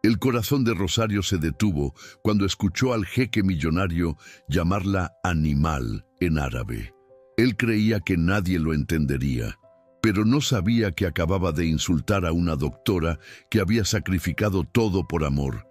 El corazón de Rosario se detuvo cuando escuchó al jeque millonario llamarla animal en árabe. Él creía que nadie lo entendería, pero no sabía que acababa de insultar a una doctora que había sacrificado todo por amor.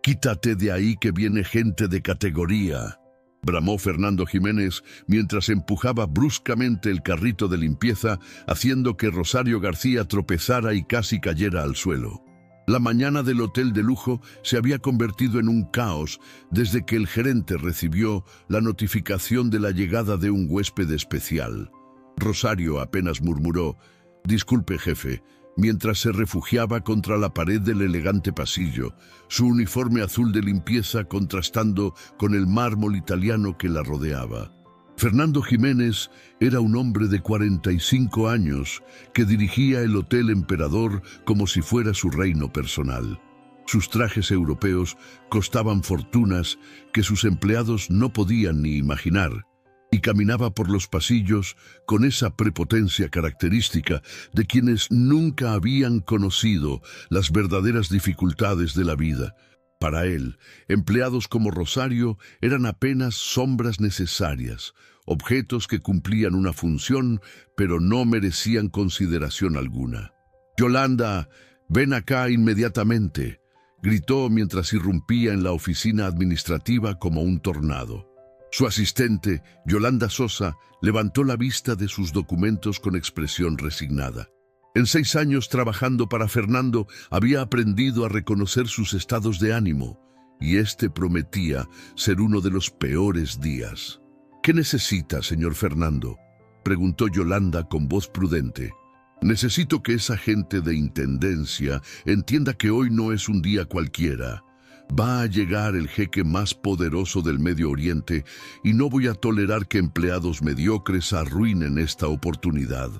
«Quítate de ahí que viene gente de categoría», bramó Fernando Jiménez mientras empujaba bruscamente el carrito de limpieza, haciendo que Rosario García tropezara y casi cayera al suelo. La mañana del hotel de lujo se había convertido en un caos desde que el gerente recibió la notificación de la llegada de un huésped especial. Rosario apenas murmuró: «Disculpe, jefe», mientras se refugiaba contra la pared del elegante pasillo, su uniforme azul de limpieza contrastando con el mármol italiano que la rodeaba. Fernando Jiménez era un hombre de 45 años que dirigía el Hotel Emperador como si fuera su reino personal. Sus trajes europeos costaban fortunas que sus empleados no podían ni imaginar, y caminaba por los pasillos con esa prepotencia característica de quienes nunca habían conocido las verdaderas dificultades de la vida. Para él, empleados como Rosario eran apenas sombras necesarias, objetos que cumplían una función, pero no merecían consideración alguna. «Yolanda, ven acá inmediatamente», gritó mientras irrumpía en la oficina administrativa como un tornado. Su asistente, Yolanda Sosa, levantó la vista de sus documentos con expresión resignada. En 6 años trabajando para Fernando, había aprendido a reconocer sus estados de ánimo, y este prometía ser uno de los peores días. «¿Qué necesita, señor Fernando?», preguntó Yolanda con voz prudente. «Necesito que esa gente de intendencia entienda que hoy no es un día cualquiera. Va a llegar el jeque más poderoso del Medio Oriente y no voy a tolerar que empleados mediocres arruinen esta oportunidad».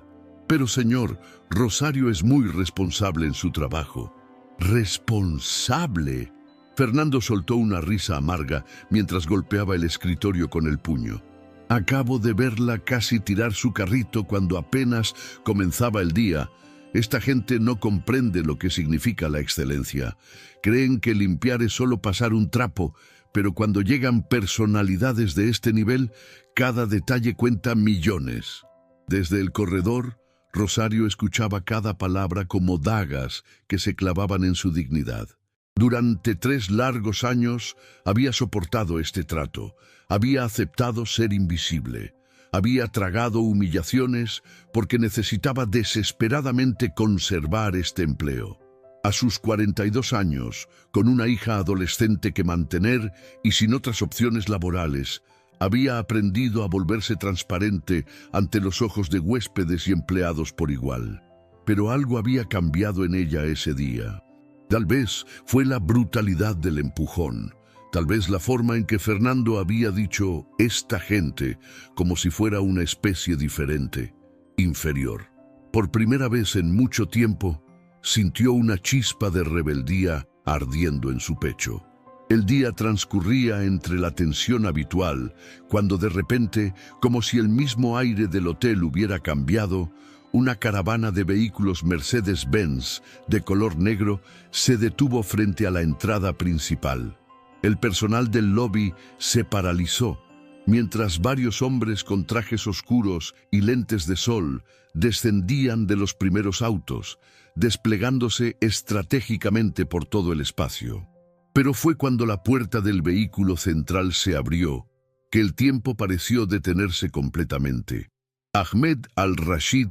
«Pero señor, Rosario es muy responsable en su trabajo». «¿Responsable?». Fernando soltó una risa amarga mientras golpeaba el escritorio con el puño. «Acabo de verla casi tirar su carrito cuando apenas comenzaba el día. Esta gente no comprende lo que significa la excelencia. Creen que limpiar es solo pasar un trapo, pero cuando llegan personalidades de este nivel, cada detalle cuenta millones». Desde el corredor, Rosario escuchaba cada palabra como dagas que se clavaban en su dignidad. Durante 3 largos años había soportado este trato, había aceptado ser invisible. Había tragado humillaciones porque necesitaba desesperadamente conservar este empleo. A sus 42 años, con una hija adolescente que mantener y sin otras opciones laborales, había aprendido a volverse transparente ante los ojos de huéspedes y empleados por igual. Pero algo había cambiado en ella ese día. Tal vez fue la brutalidad del empujón. Tal vez la forma en que Fernando había dicho «esta gente» como si fuera una especie diferente, inferior. Por primera vez en mucho tiempo, sintió una chispa de rebeldía ardiendo en su pecho. El día transcurría entre la tensión habitual, cuando de repente, como si el mismo aire del hotel hubiera cambiado, una caravana de vehículos Mercedes-Benz de color negro se detuvo frente a la entrada principal. El personal del lobby se paralizó, mientras varios hombres con trajes oscuros y lentes de sol descendían de los primeros autos, desplegándose estratégicamente por todo el espacio. Pero fue cuando la puerta del vehículo central se abrió, que el tiempo pareció detenerse completamente. Ahmed al-Rashid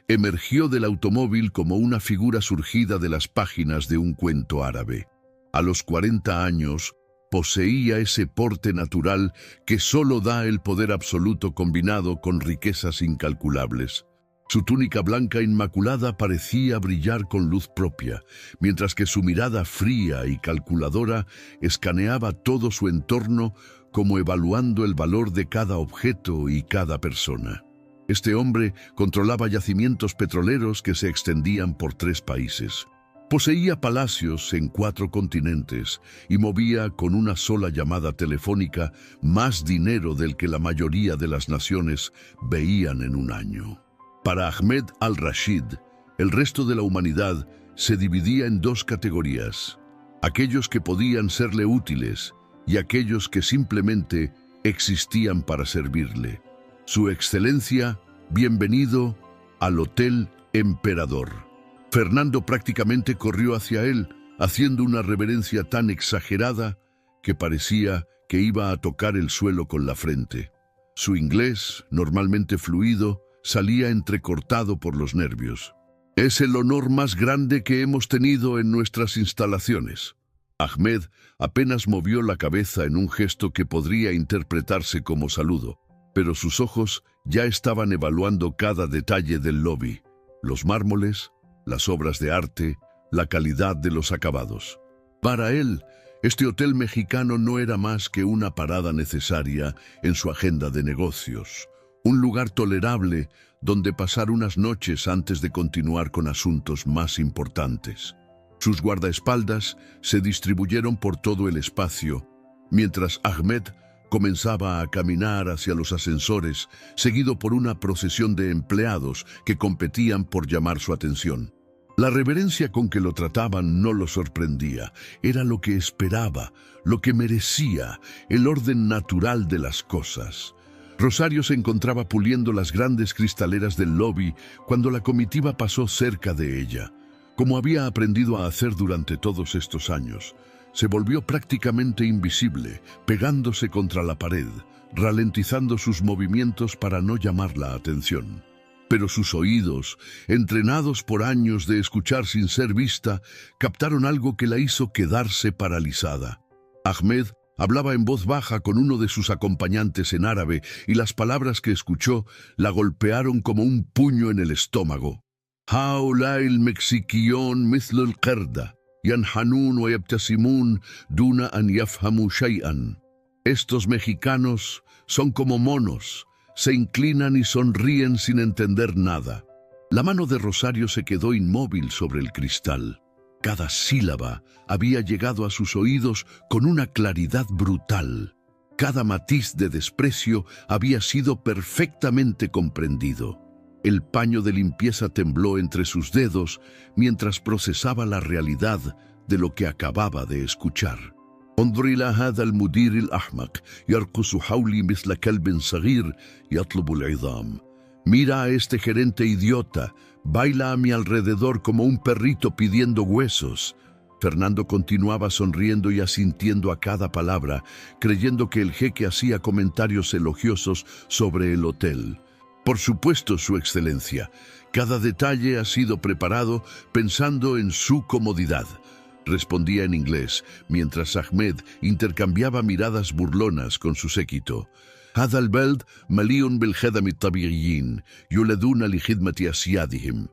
emergió del automóvil como una figura surgida de las páginas de un cuento árabe. A los 40 años, poseía ese porte natural que solo da el poder absoluto combinado con riquezas incalculables. Su túnica blanca inmaculada parecía brillar con luz propia, mientras que su mirada fría y calculadora escaneaba todo su entorno como evaluando el valor de cada objeto y cada persona. Este hombre controlaba yacimientos petroleros que se extendían por 3 países. Poseía palacios en 4 continentes y movía con una sola llamada telefónica más dinero del que la mayoría de las naciones veían en un año. Para Ahmed al-Rashid, el resto de la humanidad se dividía en dos categorías: aquellos que podían serle útiles y aquellos que simplemente existían para servirle. Su Excelencia, bienvenido al Hotel Emperador. Fernando prácticamente corrió hacia él, haciendo una reverencia tan exagerada que parecía que iba a tocar el suelo con la frente. Su inglés, normalmente fluido, salía entrecortado por los nervios. «Es el honor más grande que hemos tenido en nuestras instalaciones». Ahmed apenas movió la cabeza en un gesto que podría interpretarse como saludo, pero sus ojos ya estaban evaluando cada detalle del lobby: los mármoles, las obras de arte, la calidad de los acabados. Para él, este hotel mexicano no era más que una parada necesaria en su agenda de negocios, un lugar tolerable donde pasar unas noches antes de continuar con asuntos más importantes. Sus guardaespaldas se distribuyeron por todo el espacio, mientras Ahmed comenzaba a caminar hacia los ascensores, seguido por una procesión de empleados que competían por llamar su atención. La reverencia con que lo trataban no lo sorprendía, era lo que esperaba, lo que merecía, el orden natural de las cosas. Rosario se encontraba puliendo las grandes cristaleras del lobby cuando la comitiva pasó cerca de ella. Como había aprendido a hacer durante todos estos años, se volvió prácticamente invisible, pegándose contra la pared, ralentizando sus movimientos para no llamar la atención. Pero sus oídos, entrenados por años de escuchar sin ser vista, captaron algo que la hizo quedarse paralizada. Ahmed hablaba en voz baja con uno de sus acompañantes en árabe y las palabras que escuchó la golpearon como un puño en el estómago. «هؤلاء المكسيكيون مثل القردة ينحنون ويبتسمون دون أن يفهموا شيئا». Estos mexicanos son como monos, se inclinan y sonríen sin entender nada. La mano de Rosario se quedó inmóvil sobre el cristal. Cada sílaba había llegado a sus oídos con una claridad brutal. Cada matiz de desprecio había sido perfectamente comprendido. El paño de limpieza tembló entre sus dedos mientras procesaba la realidad de lo que acababa de escuchar. انظر إلى هذا المدير الأحمق يرقص حولي مثل كلب صغير يطلب العظام. Mira a este gerente idiota, baila a mi alrededor como un perrito pidiendo huesos. Fernando continuaba sonriendo y asintiendo a cada palabra, creyendo que el jeque hacía comentarios elogiosos sobre el hotel. Por supuesto, Su Excelencia, cada detalle ha sido preparado pensando en su comodidad. Respondía en inglés, mientras Ahmed intercambiaba miradas burlonas con su séquito. هذا البلد مليء بالخدم الطبيعيين يولدون لخدمة أسيادهم.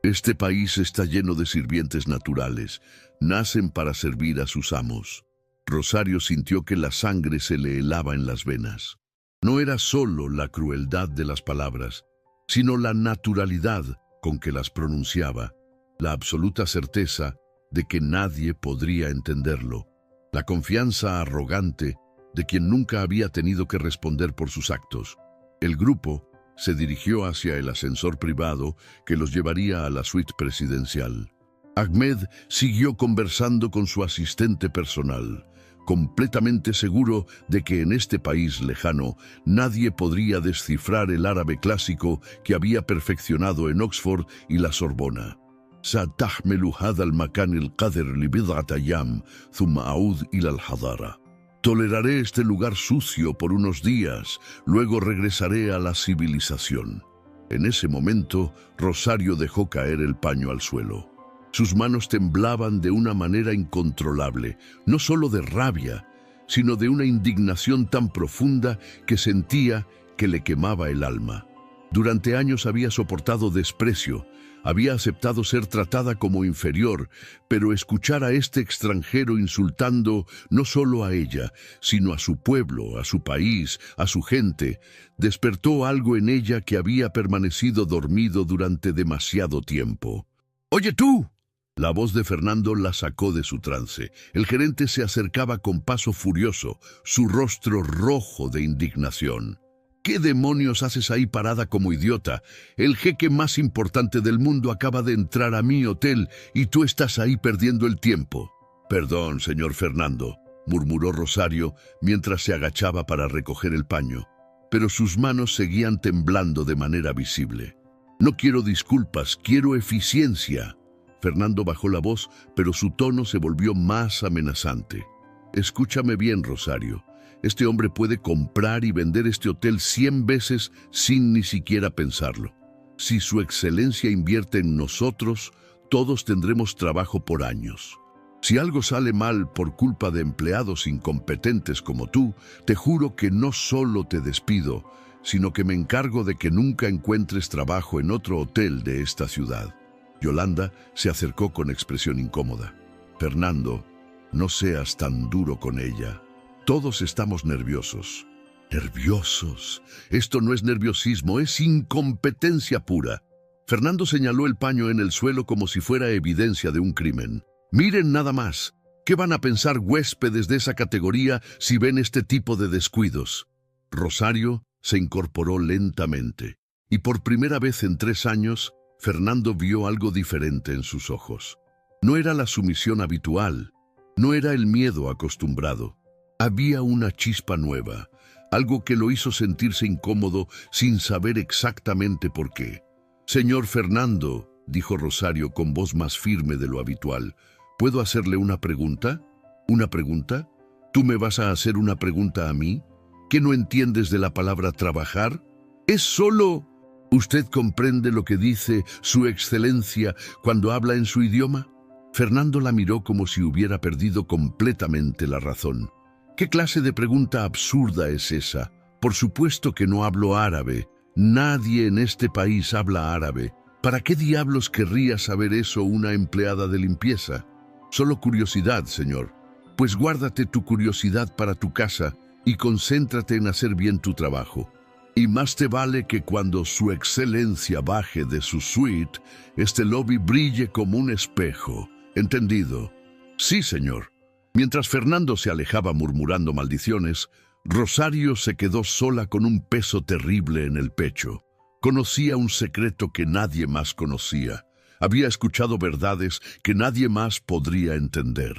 Este país está lleno de sirvientes naturales, nacen para servir a sus amos. Rosario sintió que la sangre se le helaba en las venas. No era solo la crueldad de las palabras, sino la naturalidad con que las pronunciaba, la absoluta certeza de que nadie podría entenderlo, la confianza arrogante de quien nunca había tenido que responder por sus actos. El grupo se dirigió hacia el ascensor privado que los llevaría a la suite presidencial. Ahmed siguió conversando con su asistente personal, completamente seguro de que en este país lejano nadie podría descifrar el árabe clásico que había perfeccionado en Oxford y la Sorbona. سأتحمل هذا المكان القذر لبضعة أيام ثم أعود إلى الحضارة. Toleraré este lugar sucio por unos días, luego regresaré a la civilización. En ese momento, Rosario dejó caer el paño al suelo. Sus manos temblaban de una manera incontrolable, no solo de rabia, sino de una indignación tan profunda que sentía que le quemaba el alma. Durante años había soportado desprecio, había aceptado ser tratada como inferior, pero escuchar a este extranjero insultando no solo a ella, sino a su pueblo, a su país, a su gente, despertó algo en ella que había permanecido dormido durante demasiado tiempo. «¡Oye tú!». La voz de Fernando la sacó de su trance. El gerente se acercaba con paso furioso, su rostro rojo de indignación. ¿Qué demonios haces ahí parada como idiota? El jeque más importante del mundo acaba de entrar a mi hotel y tú estás ahí perdiendo el tiempo. Perdón, señor Fernando, murmuró Rosario mientras se agachaba para recoger el paño, pero sus manos seguían temblando de manera visible. No quiero disculpas, quiero eficiencia. Fernando bajó la voz, pero su tono se volvió más amenazante. Escúchame bien, Rosario. Este hombre puede comprar y vender este hotel 100 veces sin ni siquiera pensarlo. Si su excelencia invierte en nosotros, todos tendremos trabajo por años. Si algo sale mal por culpa de empleados incompetentes como tú, te juro que no solo te despido, sino que me encargo de que nunca encuentres trabajo en otro hotel de esta ciudad. Yolanda se acercó con expresión incómoda. Fernando, no seas tan duro con ella. Todos estamos nerviosos. ¿Nerviosos? Esto no es nerviosismo, es incompetencia pura. Fernando señaló el paño en el suelo como si fuera evidencia de un crimen. Miren nada más. ¿Qué van a pensar huéspedes de esa categoría si ven este tipo de descuidos? Rosario se incorporó lentamente, y por primera vez en 3 años, Fernando vio algo diferente en sus ojos. No era la sumisión habitual, no era el miedo acostumbrado. Había una chispa nueva, algo que lo hizo sentirse incómodo sin saber exactamente por qué. «Señor Fernando», dijo Rosario con voz más firme de lo habitual, «¿puedo hacerle una pregunta?» «¿Una pregunta? ¿Tú me vas a hacer una pregunta a mí? ¿Qué no entiendes de la palabra trabajar? Es solo... ¿Usted comprende lo que dice su excelencia cuando habla en su idioma?» Fernando la miró como si hubiera perdido completamente la razón. ¿Qué clase de pregunta absurda es esa? Por supuesto que no hablo árabe. Nadie en este país habla árabe. ¿Para qué diablos querría saber eso una empleada de limpieza? Solo curiosidad, señor. Pues guárdate tu curiosidad para tu casa y concéntrate en hacer bien tu trabajo. Y más te vale que cuando su excelencia baje de su suite, este lobby brille como un espejo. ¿Entendido? Sí, señor. Mientras Fernando se alejaba murmurando maldiciones, Rosario se quedó sola con un peso terrible en el pecho. Conocía un secreto que nadie más conocía. Había escuchado verdades que nadie más podría entender.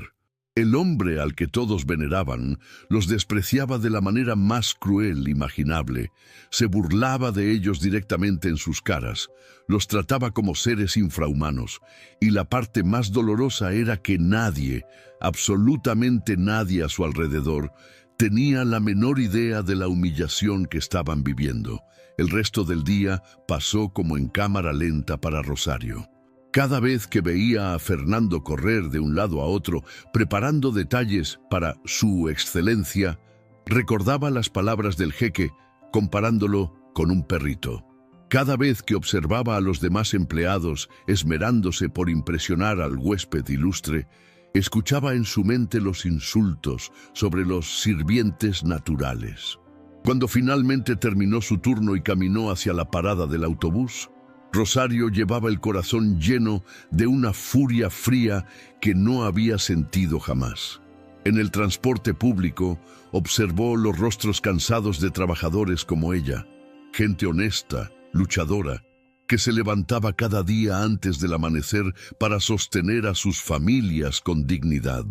El hombre al que todos veneraban los despreciaba de la manera más cruel imaginable. Se burlaba de ellos directamente en sus caras, los trataba como seres infrahumanos, y la parte más dolorosa era que nadie, absolutamente nadie a su alrededor, tenía la menor idea de la humillación que estaban viviendo. El resto del día pasó como en cámara lenta para Rosario. Cada vez que veía a Fernando correr de un lado a otro, preparando detalles para su excelencia, recordaba las palabras del jeque, comparándolo con un perrito. Cada vez que observaba a los demás empleados esmerándose por impresionar al huésped ilustre, escuchaba en su mente los insultos sobre los sirvientes naturales. Cuando finalmente terminó su turno y caminó hacia la parada del autobús, Rosario llevaba el corazón lleno de una furia fría que no había sentido jamás. En el transporte público observó los rostros cansados de trabajadores como ella, gente honesta, luchadora, que se levantaba cada día antes del amanecer para sostener a sus familias con dignidad.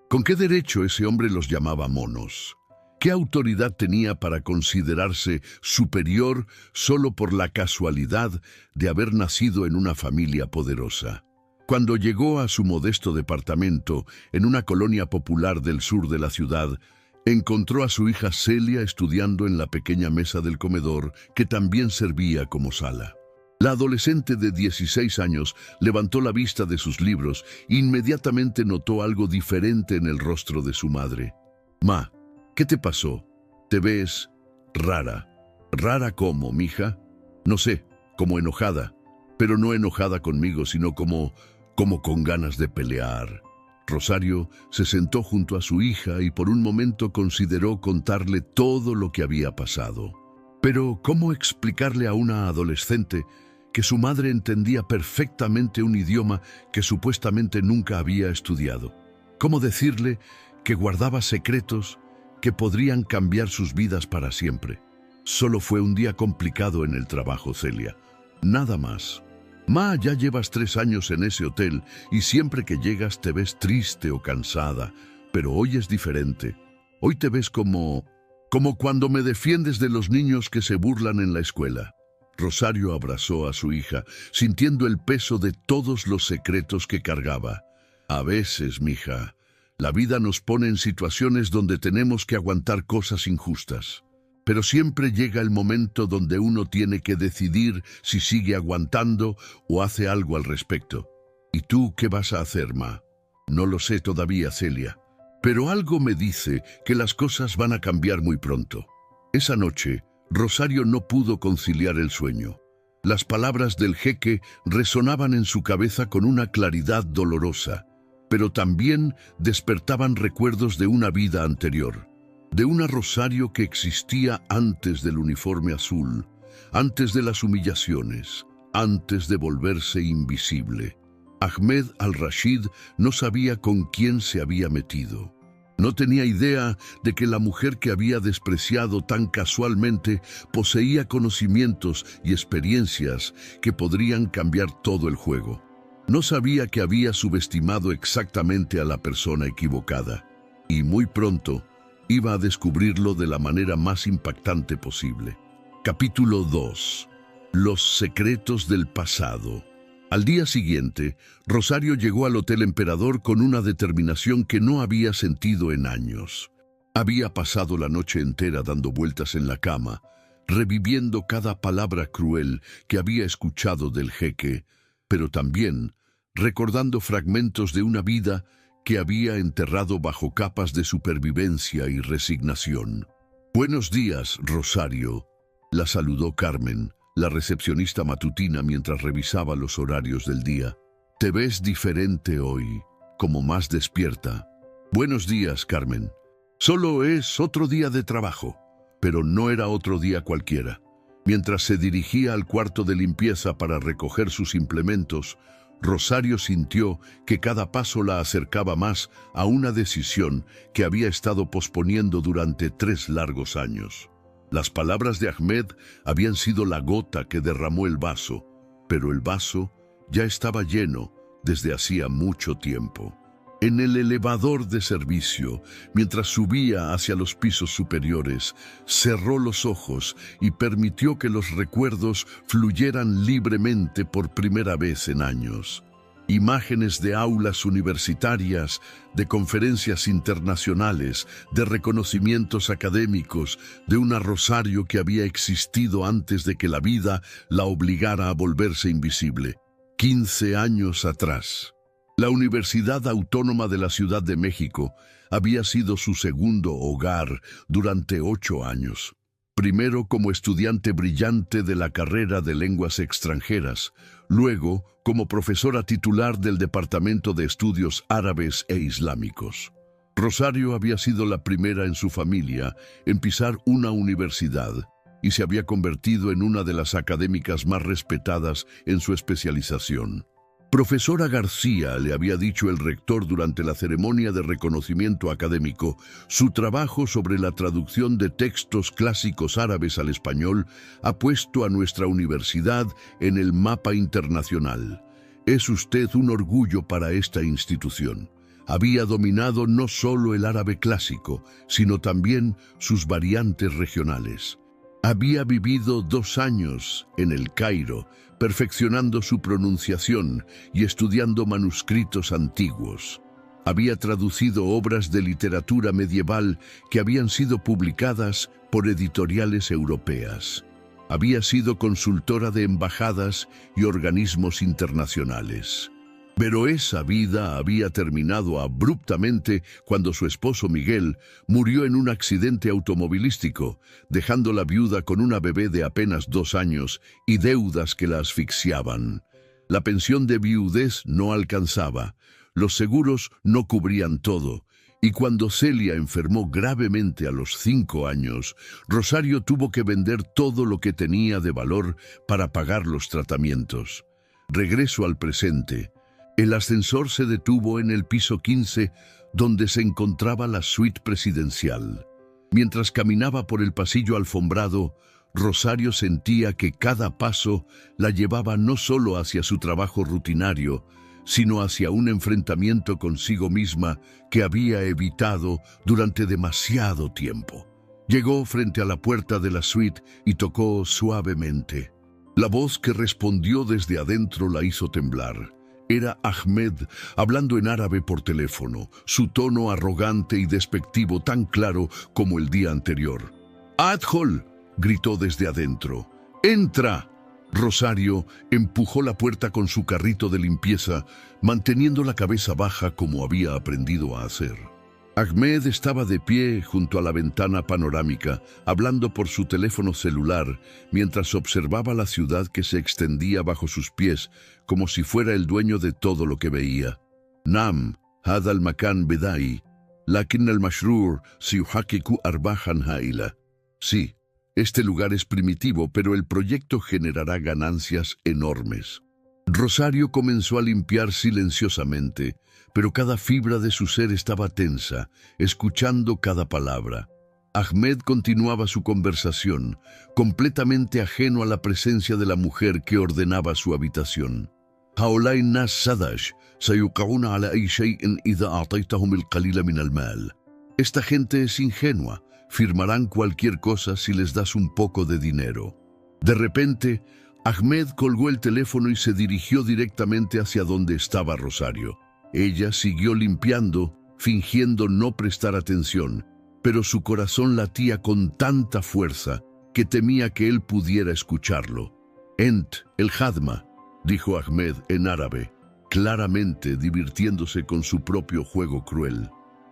¿Con qué derecho ese hombre los llamaba monos? ¿Qué autoridad tenía para considerarse superior solo por la casualidad de haber nacido en una familia poderosa? Cuando llegó a su modesto departamento en una colonia popular del sur de la ciudad, encontró a su hija Celia estudiando en la pequeña mesa del comedor que también servía como sala. La adolescente de 16 años levantó la vista de sus libros e inmediatamente notó algo diferente en el rostro de su madre. «Ma, ¿qué te pasó? Te ves rara». «¿Rara cómo, mija?» «No sé, como enojada, pero no enojada conmigo, sino como con ganas de pelear». Rosario se sentó junto a su hija y por un momento consideró contarle todo lo que había pasado. Pero ¿cómo explicarle a una adolescente que su madre entendía perfectamente un idioma que supuestamente nunca había estudiado? ¿Cómo decirle que guardaba secretos que podrían cambiar sus vidas para siempre? Solo fue un día complicado en el trabajo, Celia. Nada más. Ma, ya llevas 3 años en ese hotel y siempre que llegas te ves triste o cansada, pero hoy es diferente. Hoy te ves como cuando me defiendes de los niños que se burlan en la escuela. Rosario abrazó a su hija, sintiendo el peso de todos los secretos que cargaba. A veces, mija, la vida nos pone en situaciones donde tenemos que aguantar cosas injustas. Pero siempre llega el momento donde uno tiene que decidir si sigue aguantando o hace algo al respecto. ¿Y tú qué vas a hacer, ma? No lo sé todavía, Celia. Pero algo me dice que las cosas van a cambiar muy pronto. Esa noche, Rosario no pudo conciliar el sueño. Las palabras del jeque resonaban en su cabeza con una claridad dolorosa, pero también despertaban recuerdos de una vida anterior. De una Rosario que existía antes del uniforme azul, antes de las humillaciones, antes de volverse invisible. Ahmed al-Rashid no sabía con quién se había metido. No tenía idea de que la mujer que había despreciado tan casualmente poseía conocimientos y experiencias que podrían cambiar todo el juego. No sabía que había subestimado exactamente a la persona equivocada. Y muy pronto iba a descubrirlo de la manera más impactante posible. Capítulo 2. Los secretos del pasado. Al día siguiente, Rosario llegó al Hotel Emperador con una determinación que no había sentido en años. Había pasado la noche entera dando vueltas en la cama, reviviendo cada palabra cruel que había escuchado del jeque, pero también recordando fragmentos de una vida que había enterrado bajo capas de supervivencia y resignación. «Buenos días, Rosario», la saludó Carmen, la recepcionista matutina, mientras revisaba los horarios del día. «Te ves diferente hoy, como más despierta». «Buenos días, Carmen. Solo es otro día de trabajo». Pero no era otro día cualquiera. Mientras se dirigía al cuarto de limpieza para recoger sus implementos, Rosario sintió que cada paso la acercaba más a una decisión que había estado posponiendo durante 3 largos años. Las palabras de Ahmed habían sido la gota que derramó el vaso, pero el vaso ya estaba lleno desde hacía mucho tiempo. En el elevador de servicio, mientras subía hacia los pisos superiores, cerró los ojos y permitió que los recuerdos fluyeran libremente por primera vez en años. Imágenes de aulas universitarias, de conferencias internacionales, de reconocimientos académicos, de una Rosario que había existido antes de que la vida la obligara a volverse invisible. 15 años atrás. La Universidad Autónoma de la Ciudad de México había sido su segundo hogar durante 8 años. Primero como estudiante brillante de la carrera de lenguas extranjeras, luego como profesora titular del Departamento de Estudios Árabes e Islámicos. Rosario había sido la primera en su familia en pisar una universidad y se había convertido en una de las académicas más respetadas en su especialización. Profesora García, le había dicho el rector durante la ceremonia de reconocimiento académico, su trabajo sobre la traducción de textos clásicos árabes al español ha puesto a nuestra universidad en el mapa internacional. Es usted un orgullo para esta institución. Había dominado no solo el árabe clásico, sino también sus variantes regionales. Había vivido 2 años en El Cairo, perfeccionando su pronunciación y estudiando manuscritos antiguos. Había traducido obras de literatura medieval que habían sido publicadas por editoriales europeas. Había sido consultora de embajadas y organismos internacionales. Pero esa vida había terminado abruptamente cuando su esposo Miguel murió en un accidente automovilístico, dejándola viuda con una bebé de apenas 2 años y deudas que la asfixiaban. La pensión de viudez no alcanzaba, los seguros no cubrían todo, y cuando Celia enfermó gravemente a los 5 años, Rosario tuvo que vender todo lo que tenía de valor para pagar los tratamientos. Regreso al presente. El ascensor se detuvo en el piso 15, donde se encontraba la suite presidencial. Mientras caminaba por el pasillo alfombrado, Rosario sentía que cada paso la llevaba no solo hacia su trabajo rutinario, sino hacia un enfrentamiento consigo misma que había evitado durante demasiado tiempo. Llegó frente a la puerta de la suite y tocó suavemente. La voz que respondió desde adentro la hizo temblar. Era Ahmed, hablando en árabe por teléfono, su tono arrogante y despectivo tan claro como el día anterior. «Adhol», gritó desde adentro. «¡Entra!». Rosario empujó la puerta con su carrito de limpieza, manteniendo la cabeza baja como había aprendido a hacer. Ahmed estaba de pie junto a la ventana panorámica, hablando por su teléfono celular, mientras observaba la ciudad que se extendía bajo sus pies, como si fuera el dueño de todo lo que veía. «Nam, hada al-makan bedai, lakin al-mashrur siyuhakiku arbahan haila». Sí, este lugar es primitivo, pero el proyecto generará ganancias enormes. Rosario comenzó a limpiar silenciosamente, pero cada fibra de su ser estaba tensa, escuchando cada palabra. Ahmed continuaba su conversación, completamente ajeno a la presencia de la mujer que ordenaba su habitación. «Haolai nas sadash, sayuqauna ala ay shay'in idha a'taytahum al-qalila min al-mal». Esta gente es ingenua, firmarán cualquier cosa si les das un poco de dinero. De repente, Ahmed colgó el teléfono y se dirigió directamente hacia donde estaba Rosario. Ella siguió limpiando, fingiendo no prestar atención, pero su corazón latía con tanta fuerza que temía que él pudiera escucharlo. «Ent, el Hadma», dijo Ahmed en árabe, claramente divirtiéndose con su propio juego cruel.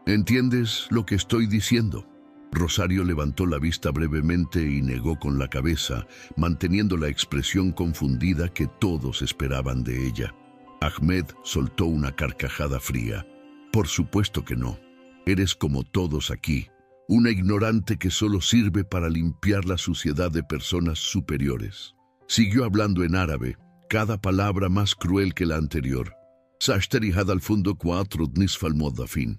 «¿Entiendes lo que estoy diciendo?». Rosario levantó la vista brevemente y negó con la cabeza, manteniendo la expresión confundida que todos esperaban de ella. Ahmed soltó una carcajada fría. «Por supuesto que no. Eres como todos aquí, una ignorante que solo sirve para limpiar la suciedad de personas superiores». Siguió hablando en árabe, cada palabra más cruel que la anterior. «Sashtari hada al-funduk wa atrud nisfa al-muwaddafin.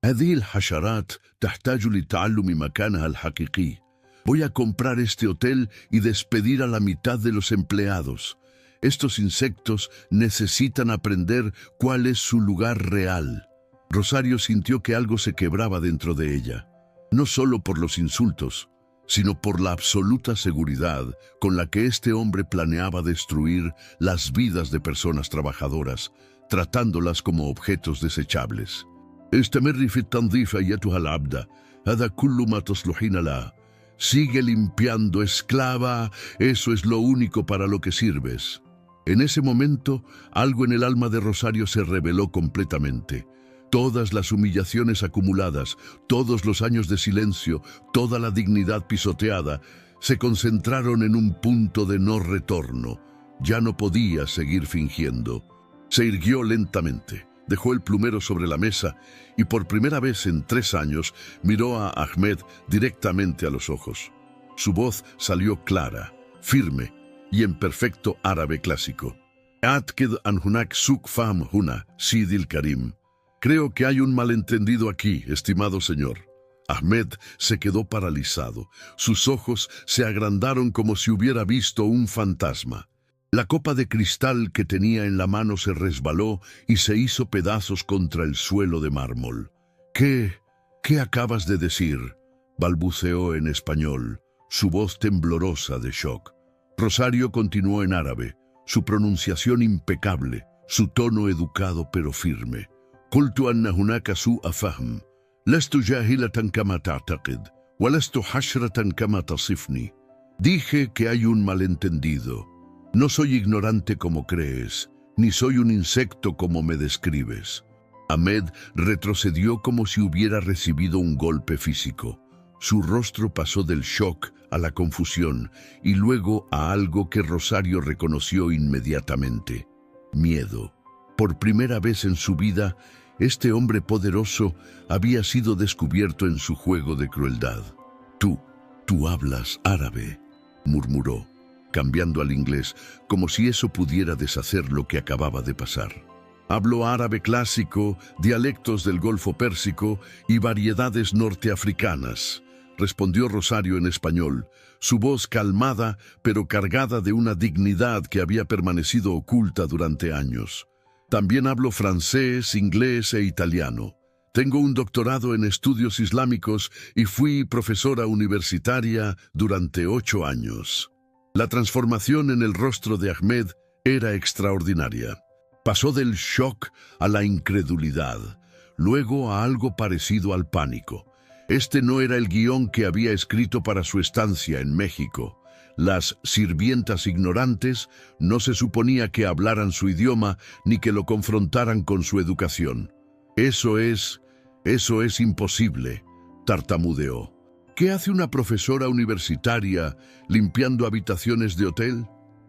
هذه الحشرات تحتاج لتعلم مكانها الحقيقي. Voy a comprar este hotel y despedir a la mitad de los empleados. Estos insectos necesitan aprender cuál es su lugar real». Rosario sintió que algo se quebraba dentro de ella, no solo por los insultos, sino por la absoluta seguridad con la que este hombre planeaba destruir las vidas de personas trabajadoras, tratándolas como objetos desechables. «استمري في التنظيف أيتها العبدة، هذا كل ما تصلحين لها». Sigue limpiando, esclava, eso es lo único para lo que sirves. En ese momento, algo en el alma de Rosario se reveló completamente. Todas las humillaciones acumuladas, todos los años de silencio, toda la dignidad pisoteada, se concentraron en un punto de no retorno. Ya no podía seguir fingiendo. Se irguió lentamente. Dejó el plumero sobre la mesa y por primera vez en 3 años miró a Ahmed directamente a los ojos. Su voz salió clara, firme y en perfecto árabe clásico. «Atkid an hunak suk fam huna, Sidil Karim». «Creo que hay un malentendido aquí, estimado señor». Ahmed se quedó paralizado. Sus ojos se agrandaron como si hubiera visto un fantasma. La copa de cristal que tenía en la mano se resbaló y se hizo pedazos contra el suelo de mármol. «¿Qué acabas de decir?», balbuceó en español, su voz temblorosa de shock. Rosario continuó en árabe, su pronunciación impecable, su tono educado pero firme. «قلت أن هناك سوء فهم. لست جاهلة كما تعتقد ولست حشرة كما تصفني». Dije que hay un malentendido. No soy ignorante como crees, ni soy un insecto como me describes. Ahmed retrocedió como si hubiera recibido un golpe físico. Su rostro pasó del shock a la confusión y luego a algo que Rosario reconoció inmediatamente: miedo. Por primera vez en su vida, este hombre poderoso había sido descubierto en su juego de crueldad. Tú hablas árabe», murmuró, cambiando al inglés, como si eso pudiera deshacer lo que acababa de pasar. «Hablo árabe clásico, dialectos del Golfo Pérsico y variedades norteafricanas. respondió Rosario en español, su voz calmada pero cargada de una dignidad que había permanecido oculta durante años. También hablo francés, inglés e italiano. Tengo un doctorado en estudios islámicos y fui profesora universitaria durante 8 años. La transformación en el rostro de Ahmed era extraordinaria. Pasó del shock a la incredulidad, luego a algo parecido al pánico. Este no era el guión que había escrito para su estancia en México. Las sirvientas ignorantes no se suponía que hablaran su idioma ni que lo confrontaran con su educación. Eso es imposible, tartamudeó. ¿Qué hace una profesora universitaria limpiando habitaciones de hotel?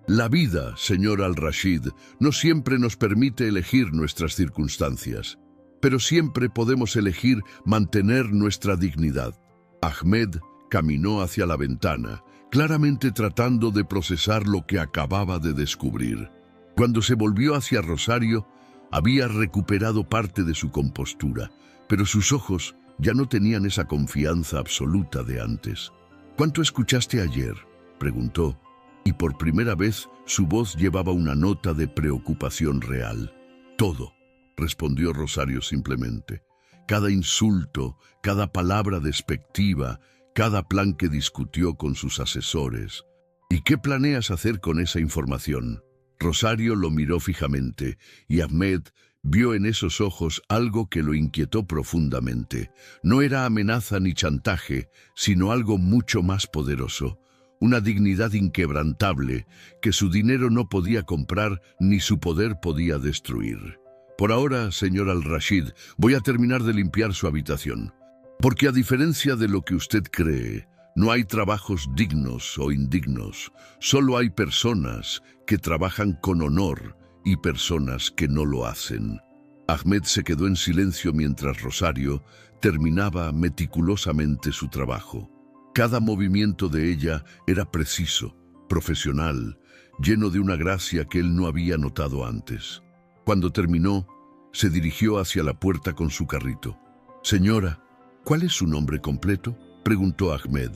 La vida, señor Al-Rashid, no siempre nos permite elegir nuestras circunstancias, pero siempre podemos elegir mantener nuestra dignidad. Ahmed caminó hacia la ventana, claramente tratando de procesar lo que acababa de descubrir. Cuando se volvió hacia Rosario, había recuperado parte de su compostura, pero sus ojos ya no tenían esa confianza absoluta de antes. ¿Cuánto escuchaste ayer?, preguntó, y por primera vez su voz llevaba una nota de preocupación real. Todo, respondió Rosario simplemente. Cada insulto, cada palabra despectiva, cada plan que discutió con sus asesores. ¿Y qué planeas hacer con esa información? Rosario lo miró fijamente, y Ahmed vio en esos ojos algo que lo inquietó profundamente. No era amenaza ni chantaje, sino algo mucho más poderoso. Una dignidad inquebrantable que su dinero no podía comprar ni su poder podía destruir. Por ahora, señor Al-Rashid, voy a terminar de limpiar su habitación. Porque a diferencia de lo que usted cree, no hay trabajos dignos o indignos. Solo hay personas que trabajan con honor y personas que no lo hacen. Ahmed se quedó en silencio mientras Rosario terminaba meticulosamente su trabajo. Cada movimiento de ella era preciso, profesional, lleno de una gracia que él no había notado antes. Cuando terminó, se dirigió hacia la puerta con su carrito. «Señora, ¿cuál es su nombre completo?», preguntó Ahmed.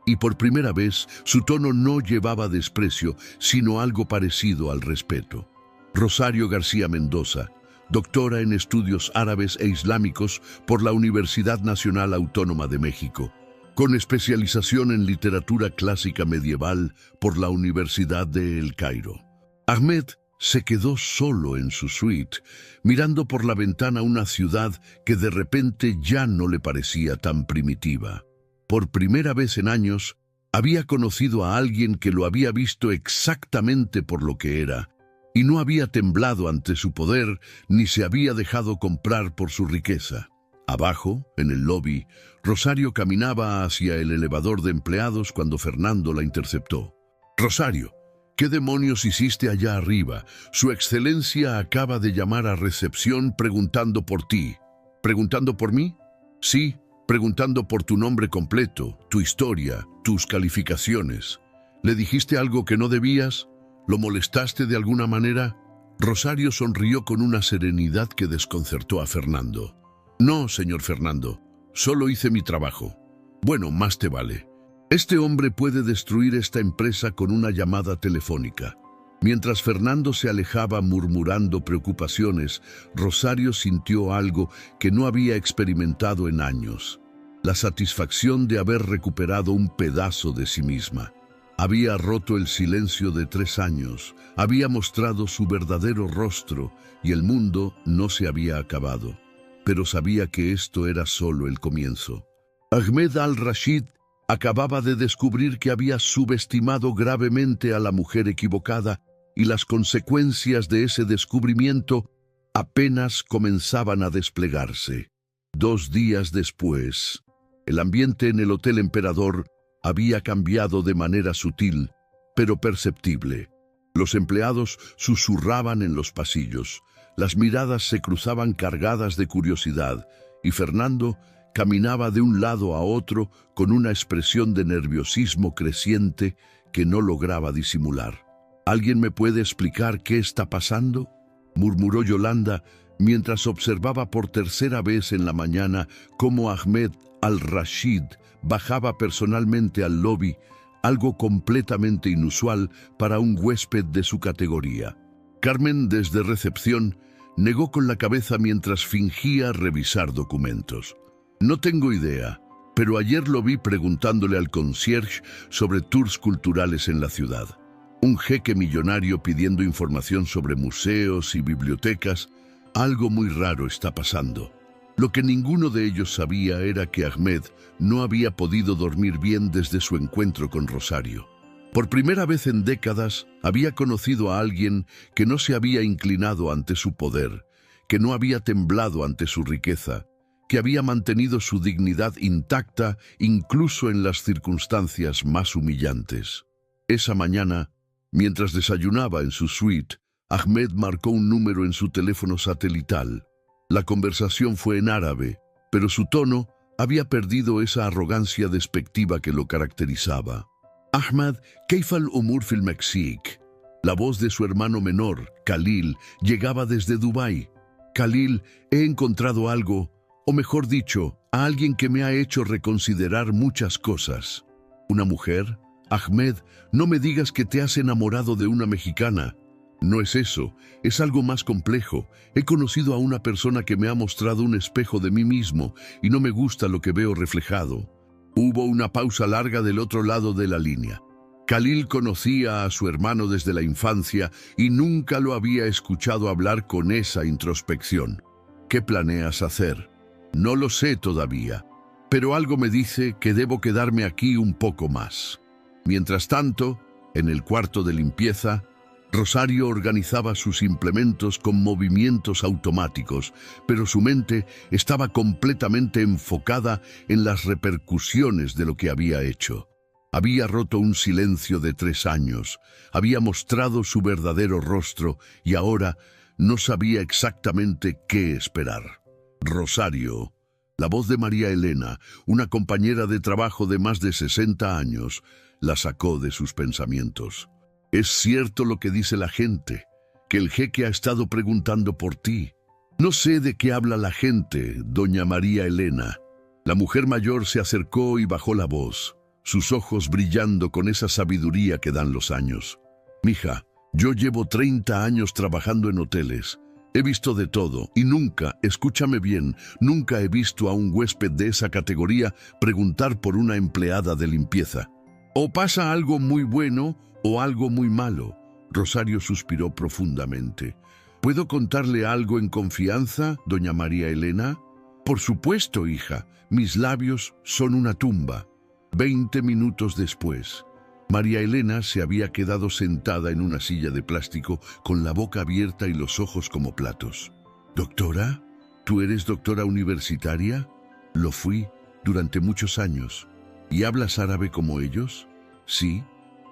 Y por primera vez su tono no llevaba desprecio, sino algo parecido al respeto. Rosario García Mendoza, doctora en estudios árabes e islámicos por la Universidad Nacional Autónoma de México, con especialización en literatura clásica medieval por la Universidad de El Cairo. Ahmed se quedó solo en su suite, mirando por la ventana una ciudad que de repente ya no le parecía tan primitiva. Por primera vez en años, había conocido a alguien que lo había visto exactamente por lo que era, y no había temblado ante su poder ni se había dejado comprar por su riqueza. Abajo, en el lobby, Rosario caminaba hacia el elevador de empleados cuando Fernando la interceptó. «Rosario, ¿qué demonios hiciste allá arriba? Su excelencia acaba de llamar a recepción preguntando por ti». «¿Preguntando por mí?» «Sí, preguntando por tu nombre completo, tu historia, tus calificaciones. ¿Le dijiste algo que no debías? ¿Lo molestaste de alguna manera?» Rosario sonrió con una serenidad que desconcertó a Fernando. «No, señor Fernando, solo hice mi trabajo». «Bueno, más te vale. Este hombre puede destruir esta empresa con una llamada telefónica». Mientras Fernando se alejaba murmurando preocupaciones, Rosario sintió algo que no había experimentado en años: la satisfacción de haber recuperado un pedazo de sí misma. Había roto el silencio de 3 años, había mostrado su verdadero rostro y el mundo no se había acabado. Pero sabía que esto era solo el comienzo. Ahmed Al-Rashid acababa de descubrir que había subestimado gravemente a la mujer equivocada, y las consecuencias de ese descubrimiento apenas comenzaban a desplegarse. 2 días después, el ambiente en el Hotel Emperador había cambiado de manera sutil, pero perceptible. Los empleados susurraban en los pasillos, las miradas se cruzaban cargadas de curiosidad, y Fernando caminaba de un lado a otro con una expresión de nerviosismo creciente que no lograba disimular. «¿Alguien me puede explicar qué está pasando?», murmuró Yolanda mientras observaba por tercera vez en la mañana cómo Ahmed al-Rashid bajaba personalmente al lobby, algo completamente inusual para un huésped de su categoría. Carmen, desde recepción, negó con la cabeza mientras fingía revisar documentos. No tengo idea, pero ayer lo vi preguntándole al concierge sobre tours culturales en la ciudad. Un jeque millonario pidiendo información sobre museos y bibliotecas. Algo muy raro está pasando. Lo que ninguno de ellos sabía era que Ahmed no había podido dormir bien desde su encuentro con Rosario. Por primera vez en décadas había conocido a alguien que no se había inclinado ante su poder, que no había temblado ante su riqueza, que había mantenido su dignidad intacta incluso en las circunstancias más humillantes. Esa mañana, mientras desayunaba en su suite, Ahmed marcó un número en su teléfono satelital. La conversación fue en árabe, pero su tono había perdido esa arrogancia despectiva que lo caracterizaba. Ahmed, ¿Kayf al-umur fil Mexique? La voz de su hermano menor, Khalil, llegaba desde Dubái. Khalil, he encontrado algo, o mejor dicho, a alguien que me ha hecho reconsiderar muchas cosas. ¿Una mujer? Ahmed, no me digas que te has enamorado de una mexicana. No es eso, es algo más complejo. He conocido a una persona que me ha mostrado un espejo de mí mismo y no me gusta lo que veo reflejado. Hubo una pausa larga del otro lado de la línea. Khalil conocía a su hermano desde la infancia y nunca lo había escuchado hablar con esa introspección. ¿Qué planeas hacer? No lo sé todavía, pero algo me dice que debo quedarme aquí un poco más. Mientras tanto, en el cuarto de limpieza, Rosario organizaba sus implementos con movimientos automáticos, pero su mente estaba completamente enfocada en las repercusiones de lo que había hecho. Había roto un silencio de 3 años, había mostrado su verdadero rostro y ahora no sabía exactamente qué esperar. Rosario, la voz de María Elena, una compañera de trabajo de más de 60 años, la sacó de sus pensamientos. Es cierto lo que dice la gente, que el jeque ha estado preguntando por ti. No sé de qué habla la gente, doña María Elena. La mujer mayor se acercó y bajó la voz, sus ojos brillando con esa sabiduría que dan los años. Mija, yo llevo 30 años trabajando en hoteles. He visto de todo y nunca, escúchame bien, nunca he visto a un huésped de esa categoría preguntar por una empleada de limpieza. O pasa algo muy bueno o algo muy malo. Rosario suspiró profundamente. ¿Puedo contarle algo en confianza, doña María Elena? Por supuesto, hija. Mis labios son una tumba. 20 minutos después, María Elena se había quedado sentada en una silla de plástico con la boca abierta y los ojos como platos. ¿Doctora? ¿Tú eres doctora universitaria? Lo fui durante muchos años. ¿Y hablas árabe como ellos? Sí.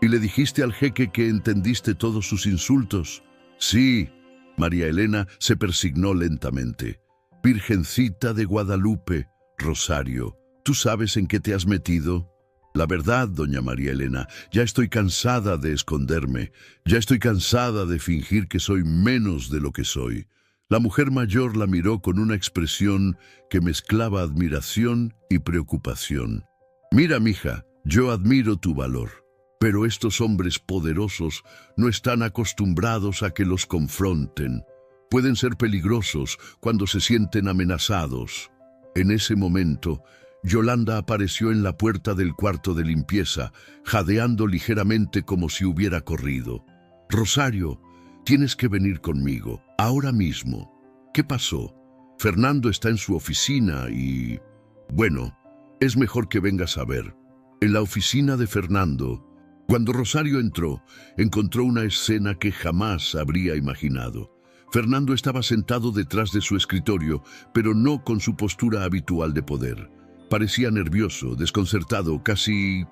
¿Y le dijiste al jeque que entendiste todos sus insultos? Sí. María Elena se persignó lentamente. Virgencita de Guadalupe, Rosario, ¿tú sabes en qué te has metido? La verdad, doña María Elena, ya estoy cansada de esconderme, ya estoy cansada de fingir que soy menos de lo que soy. La mujer mayor la miró con una expresión que mezclaba admiración y preocupación. Mira, mija, yo admiro tu valor. Pero estos hombres poderosos no están acostumbrados a que los confronten. Pueden ser peligrosos cuando se sienten amenazados. En ese momento, Yolanda apareció en la puerta del cuarto de limpieza, jadeando ligeramente como si hubiera corrido. Rosario, tienes que venir conmigo, ahora mismo. ¿Qué pasó? Fernando está en su oficina y... Bueno, es mejor que vengas a ver. En la oficina de Fernando, cuando Rosario entró, encontró una escena que jamás habría imaginado. Fernando estaba sentado detrás de su escritorio, pero no con su postura habitual de poder. Parecía nervioso, desconcertado, casi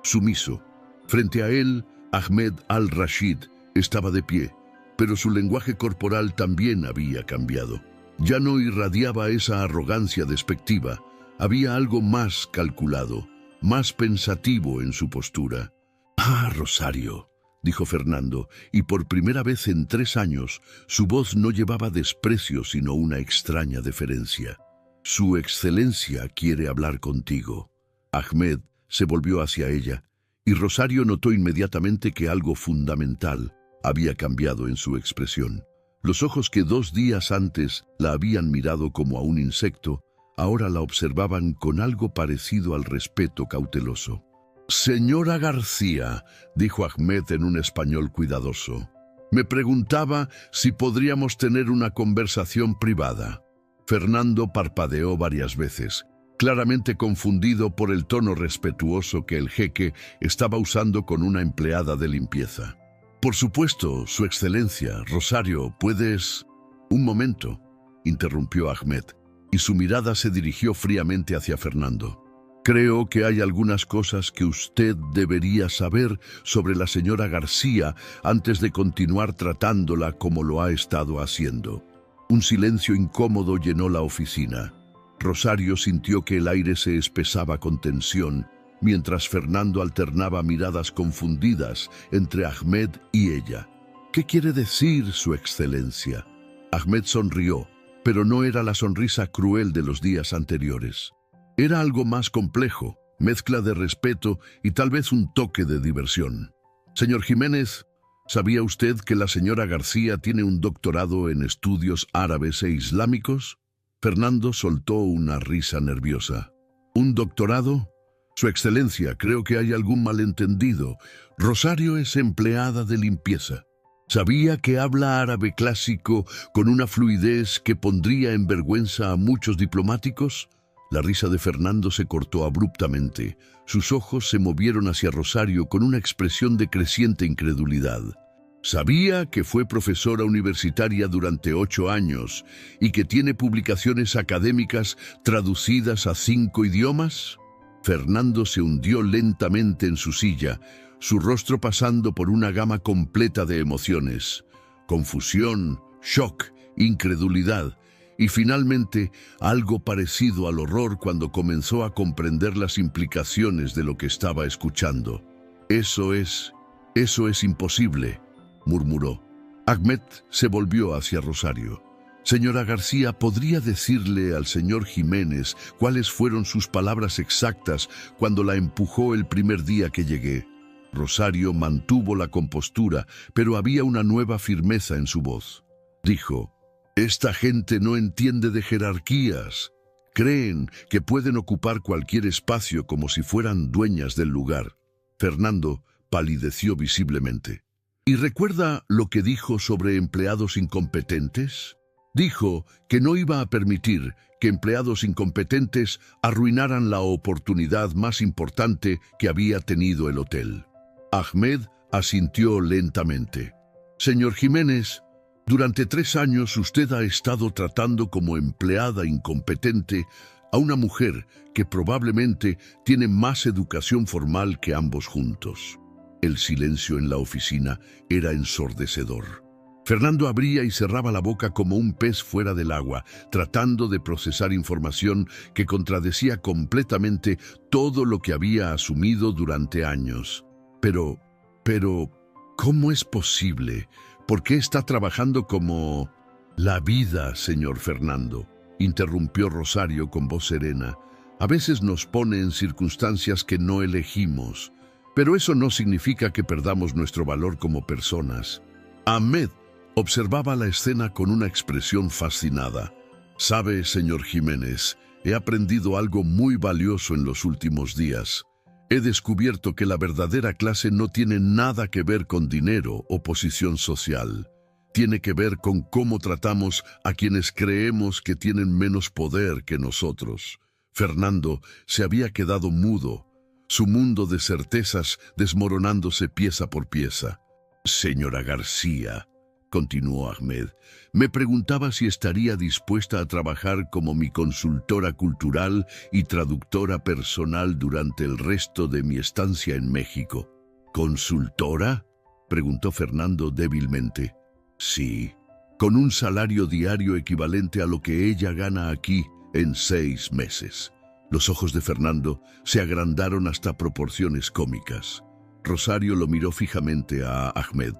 sumiso. Frente a él, Ahmed al-Rashid estaba de pie, pero su lenguaje corporal también había cambiado. Ya no irradiaba esa arrogancia despectiva. Había algo más calculado, más pensativo en su postura. «Ah, Rosario», dijo Fernando, y por primera vez en 3 años su voz no llevaba desprecio sino una extraña deferencia. Su Excelencia quiere hablar contigo. Ahmed se volvió hacia ella, y Rosario notó inmediatamente que algo fundamental había cambiado en su expresión. Los ojos que 2 días antes la habían mirado como a un insecto, ahora la observaban con algo parecido al respeto cauteloso. «Señora García», dijo Ahmed en un español cuidadoso, «me preguntaba si podríamos tener una conversación privada». Fernando parpadeó varias veces, claramente confundido por el tono respetuoso que el jeque estaba usando con una empleada de limpieza. «Por supuesto, Su Excelencia, Rosario, ¿puedes...» «Un momento», interrumpió Ahmed, y su mirada se dirigió fríamente hacia Fernando. «Creo que hay algunas cosas que usted debería saber sobre la señora García antes de continuar tratándola como lo ha estado haciendo». Un silencio incómodo llenó la oficina. Rosario sintió que el aire se espesaba con tensión, mientras Fernando alternaba miradas confundidas entre Ahmed y ella. «¿Qué quiere decir, Su Excelencia?» Ahmed sonrió, pero no era la sonrisa cruel de los días anteriores. Era algo más complejo, mezcla de respeto y tal vez un toque de diversión. «Señor Jiménez, ¿sabía usted que la señora García tiene un doctorado en estudios árabes e islámicos?» Fernando soltó una risa nerviosa. «¿Un doctorado? Su Excelencia, creo que hay algún malentendido. Rosario es empleada de limpieza. ¿Sabía que habla árabe clásico con una fluidez que pondría en vergüenza a muchos diplomáticos?» La risa de Fernando se cortó abruptamente. Sus ojos se movieron hacia Rosario con una expresión de creciente incredulidad. «¿Sabía que fue profesora universitaria durante 8 años y que tiene publicaciones académicas traducidas a 5 idiomas?» Fernando se hundió lentamente en su silla, su rostro pasando por una gama completa de emociones: confusión, shock, incredulidad y finalmente algo parecido al horror cuando comenzó a comprender las implicaciones de lo que estaba escuchando. Eso es imposible», murmuró. Ahmed se volvió hacia Rosario. «Señora García, ¿podría decirle al señor Jiménez cuáles fueron sus palabras exactas cuando la empujó el primer día que llegué?» Rosario mantuvo la compostura, pero había una nueva firmeza en su voz. Dijo: «Esta gente no entiende de jerarquías. Creen que pueden ocupar cualquier espacio como si fueran dueñas del lugar». Fernando palideció visiblemente. «¿Y recuerda lo que dijo sobre empleados incompetentes?» Dijo que no iba a permitir que empleados incompetentes arruinaran la oportunidad más importante que había tenido el hotel. Ahmed asintió lentamente. «Señor Jiménez, durante 3 años usted ha estado tratando como empleada incompetente a una mujer que probablemente tiene más educación formal que ambos juntos». El silencio en la oficina era ensordecedor. Fernando abría y cerraba la boca como un pez fuera del agua, tratando de procesar información que contradecía completamente todo lo que había asumido durante años. Pero, ¿cómo es posible? ¿Por qué está trabajando como...? «La vida, señor Fernando», interrumpió Rosario con voz serena, «a veces nos pone en circunstancias que no elegimos, pero eso no significa que perdamos nuestro valor como personas». Ahmed observaba la escena con una expresión fascinada. «Sabe, señor Jiménez, he aprendido algo muy valioso en los últimos días. He descubierto que la verdadera clase no tiene nada que ver con dinero o posición social. Tiene que ver con cómo tratamos a quienes creemos que tienen menos poder que nosotros». Fernando se había quedado mudo, su mundo de certezas desmoronándose pieza por pieza. «Señora García», continuó Ahmed, «me preguntaba si estaría dispuesta a trabajar como mi consultora cultural y traductora personal durante el resto de mi estancia en México». «¿Consultora?», preguntó Fernando débilmente. «Sí, con un salario diario equivalente a lo que ella gana aquí en 6 meses». Los ojos de Fernando se agrandaron hasta proporciones cómicas. Rosario lo miró fijamente a Ahmed.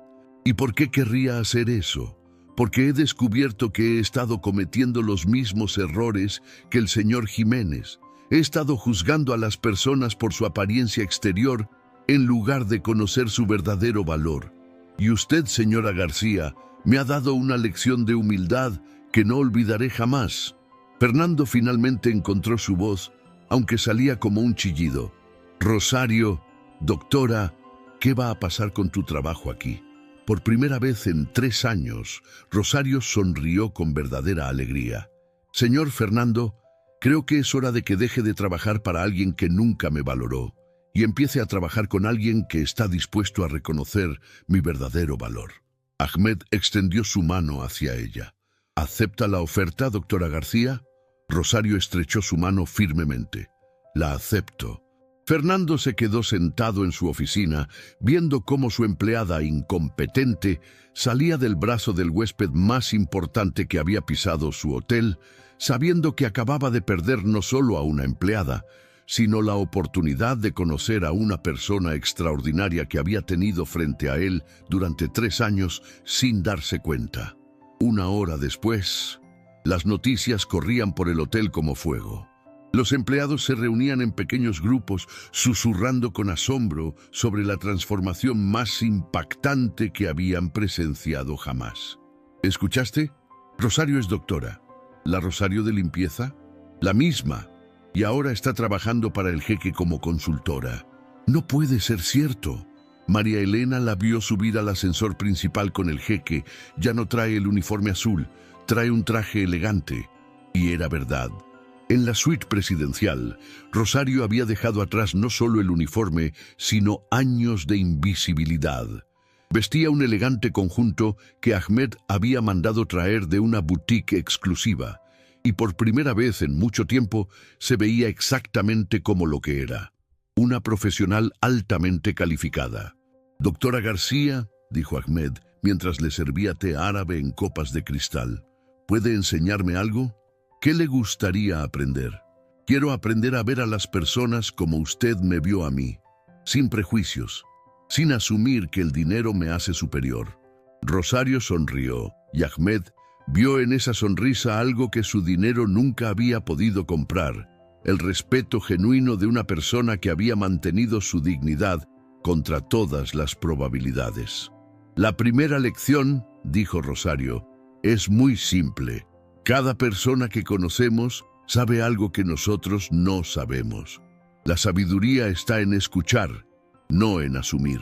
¿Y por qué querría hacer eso? Porque he descubierto que he estado cometiendo los mismos errores que el señor Jiménez. He estado juzgando a las personas por su apariencia exterior en lugar de conocer su verdadero valor. Y usted, señora García, me ha dado una lección de humildad que no olvidaré jamás. Fernando finalmente encontró su voz, aunque salía como un chillido. Rosario, doctora, ¿qué va a pasar con tu trabajo aquí? Por primera vez en 3 años, Rosario sonrió con verdadera alegría. Señor Fernando, creo que es hora de que deje de trabajar para alguien que nunca me valoró y empiece a trabajar con alguien que está dispuesto a reconocer mi verdadero valor. Ahmed extendió su mano hacia ella. ¿Acepta la oferta, doctora García? Rosario estrechó su mano firmemente. La acepto. Fernando se quedó sentado en su oficina, viendo cómo su empleada incompetente salía del brazo del huésped más importante que había pisado su hotel, sabiendo que acababa de perder no solo a una empleada, sino la oportunidad de conocer a una persona extraordinaria que había tenido frente a él durante 3 años sin darse cuenta. 1 hora después, las noticias corrían por el hotel como fuego. Los empleados se reunían en pequeños grupos, susurrando con asombro sobre la transformación más impactante que habían presenciado jamás. ¿Escuchaste? Rosario es doctora. ¿La Rosario de limpieza? La misma. Y ahora está trabajando para el jeque como consultora. No puede ser cierto. María Elena la vio subir al ascensor principal con el jeque. Ya no trae el uniforme azul, trae un traje elegante. Y era verdad. En la suite presidencial, Rosario había dejado atrás no solo el uniforme, sino años de invisibilidad. Vestía un elegante conjunto que Ahmed había mandado traer de una boutique exclusiva, y por primera vez en mucho tiempo se veía exactamente como lo que era, una profesional altamente calificada. «Doctora García», dijo Ahmed, mientras le servía té árabe en copas de cristal, «¿puede enseñarme algo? ¿Qué le gustaría aprender? Quiero aprender a ver a las personas como usted me vio a mí, sin prejuicios, sin asumir que el dinero me hace superior». Rosario sonrió, y Ahmed vio en esa sonrisa algo que su dinero nunca había podido comprar, el respeto genuino de una persona que había mantenido su dignidad contra todas las probabilidades. «La primera lección», dijo Rosario, «es muy simple. Cada persona que conocemos sabe algo que nosotros no sabemos. La sabiduría está en escuchar, no en asumir».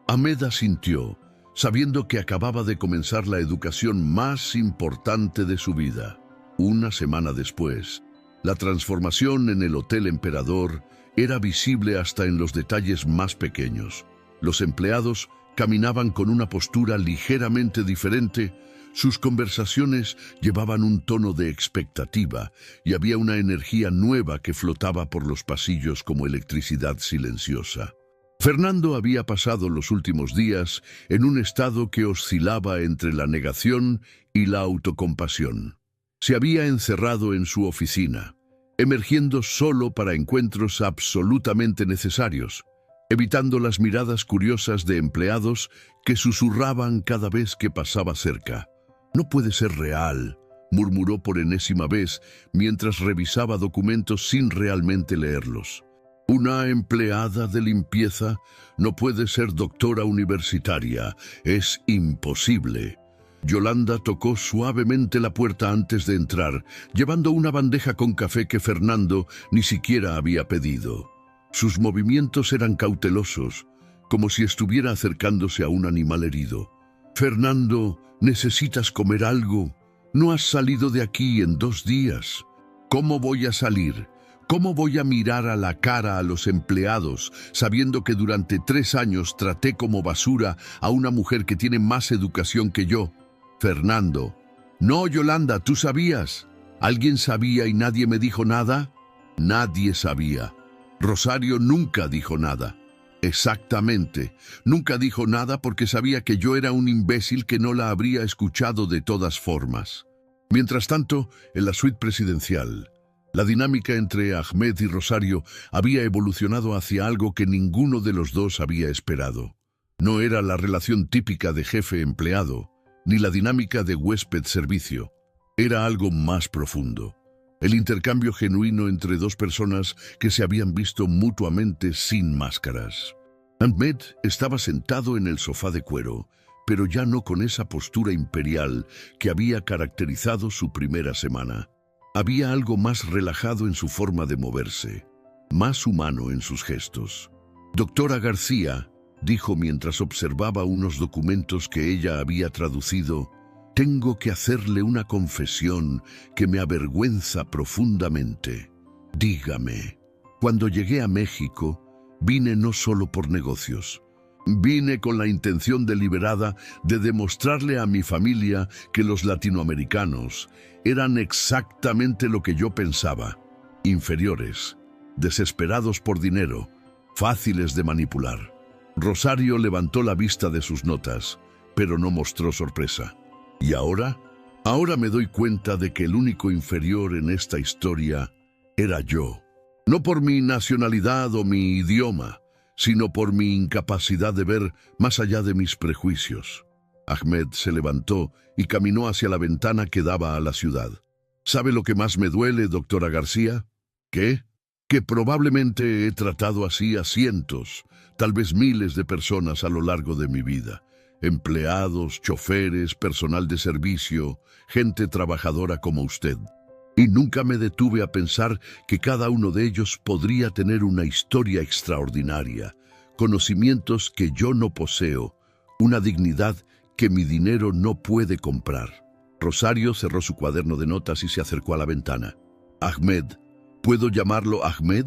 Ahmed asintió, sabiendo que acababa de comenzar la educación más importante de su vida. 1 semana después, la transformación en el Hotel Emperador era visible hasta en los detalles más pequeños. Los empleados caminaban con una postura ligeramente diferente. Sus conversaciones llevaban un tono de expectativa y había una energía nueva que flotaba por los pasillos como electricidad silenciosa. Fernando había pasado los últimos días en un estado que oscilaba entre la negación y la autocompasión. Se había encerrado en su oficina, emergiendo solo para encuentros absolutamente necesarios, evitando las miradas curiosas de empleados que susurraban cada vez que pasaba cerca. «No puede ser real», murmuró por enésima vez mientras revisaba documentos sin realmente leerlos. «Una empleada de limpieza no puede ser doctora universitaria. Es imposible». Yolanda tocó suavemente la puerta antes de entrar, llevando una bandeja con café que Fernando ni siquiera había pedido. Sus movimientos eran cautelosos, como si estuviera acercándose a un animal herido. «Fernando, necesitas comer algo. No has salido de aquí en 2 días». «¿Cómo voy a salir? ¿Cómo voy a mirar a la cara a los empleados sabiendo que durante 3 años traté como basura a una mujer que tiene más educación que yo?» «Fernando». «No, Yolanda, tú sabías». «¿Alguien sabía y nadie me dijo nada?» «Nadie sabía». «Rosario nunca dijo nada». «Exactamente. Nunca dijo nada porque sabía que yo era un imbécil que no la habría escuchado de todas formas». Mientras tanto, en la suite presidencial, La dinámica entre Ahmed y Rosario había evolucionado hacia algo que ninguno de los dos había esperado. No era la relación típica de jefe-empleado, ni la dinámica de huésped-servicio. Era algo más profundo. El intercambio genuino entre dos personas que se habían visto mutuamente sin máscaras. Ahmed estaba sentado en el sofá de cuero, pero ya no con esa postura imperial que había caracterizado su primera semana. Había algo más relajado en su forma de moverse, más humano en sus gestos. «Doctora García», dijo mientras observaba unos documentos que ella había traducido, «tengo que hacerle una confesión que me avergüenza profundamente. Dígame, cuando llegué a México, vine no solo por negocios. Vine con la intención deliberada de demostrarle a mi familia que los latinoamericanos eran exactamente lo que yo pensaba: inferiores, desesperados por dinero, fáciles de manipular». Rosario levantó la vista de sus notas, pero no mostró sorpresa. ¿Y ahora? Ahora me doy cuenta de que el único inferior en esta historia era yo. No por mi nacionalidad o mi idioma, sino por mi incapacidad de ver más allá de mis prejuicios. Ahmed se levantó y caminó hacia la ventana que daba a la ciudad. ¿Sabe lo que más me duele, doctora García? ¿Qué? Que probablemente he tratado así a cientos, tal vez miles de personas a lo largo de mi vida. Empleados, choferes, personal de servicio, gente trabajadora como usted. Y nunca me detuve a pensar que cada uno de ellos podría tener una historia extraordinaria, conocimientos que yo no poseo, una dignidad que mi dinero no puede comprar. Rosario cerró su cuaderno de notas y se acercó a la ventana. Ahmed, ¿puedo llamarlo Ahmed?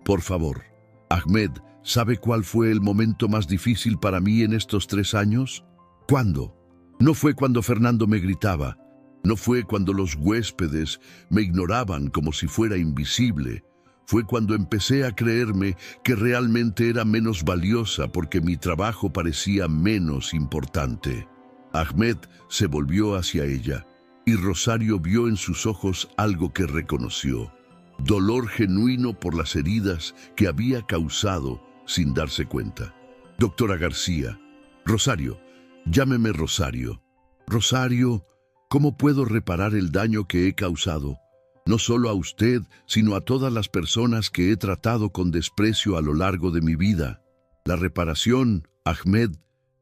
Por favor. Ahmed, ¿sabe cuál fue el momento más difícil para mí en estos 3 años? ¿Cuándo? No fue cuando Fernando me gritaba. No fue cuando los huéspedes me ignoraban como si fuera invisible. Fue cuando empecé a creerme que realmente era menos valiosa porque mi trabajo parecía menos importante. Ahmed se volvió hacia ella y Rosario vio en sus ojos algo que reconoció: dolor genuino por las heridas que había causado sin darse cuenta. Doctora García, Rosario, llámeme Rosario. Rosario, ¿cómo puedo reparar el daño que he causado? No solo a usted, sino a todas las personas que he tratado con desprecio a lo largo de mi vida. La reparación, Ahmed,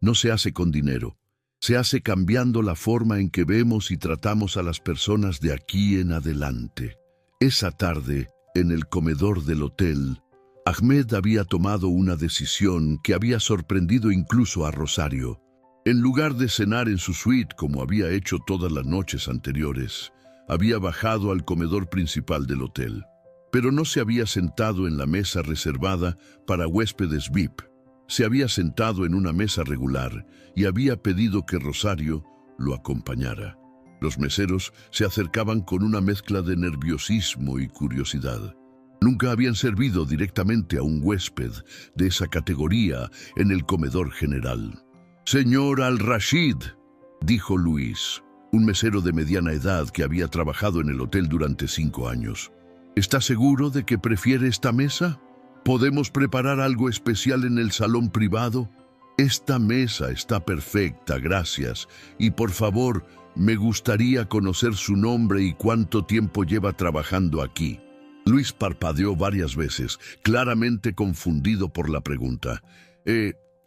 no se hace con dinero. Se hace cambiando la forma en que vemos y tratamos a las personas de aquí en adelante. Esa tarde, en el comedor del hotel, Ahmed había tomado una decisión que había sorprendido incluso a Rosario. En lugar de cenar en su suite como había hecho todas las noches anteriores, había bajado al comedor principal del hotel. Pero no se había sentado en la mesa reservada para huéspedes VIP. Se había sentado en una mesa regular y había pedido que Rosario lo acompañara. Los meseros se acercaban con una mezcla de nerviosismo y curiosidad. Nunca habían servido directamente a un huésped de esa categoría en el comedor general. «Señor Al-Rashid», dijo Luis, un mesero de mediana edad que había trabajado en el hotel durante 5 años. «¿Está seguro de que prefiere esta mesa? ¿Podemos preparar algo especial en el salón privado? Esta mesa está perfecta, gracias. Y por favor, me gustaría conocer su nombre y cuánto tiempo lleva trabajando aquí». Luis parpadeó varias veces, claramente confundido por la pregunta.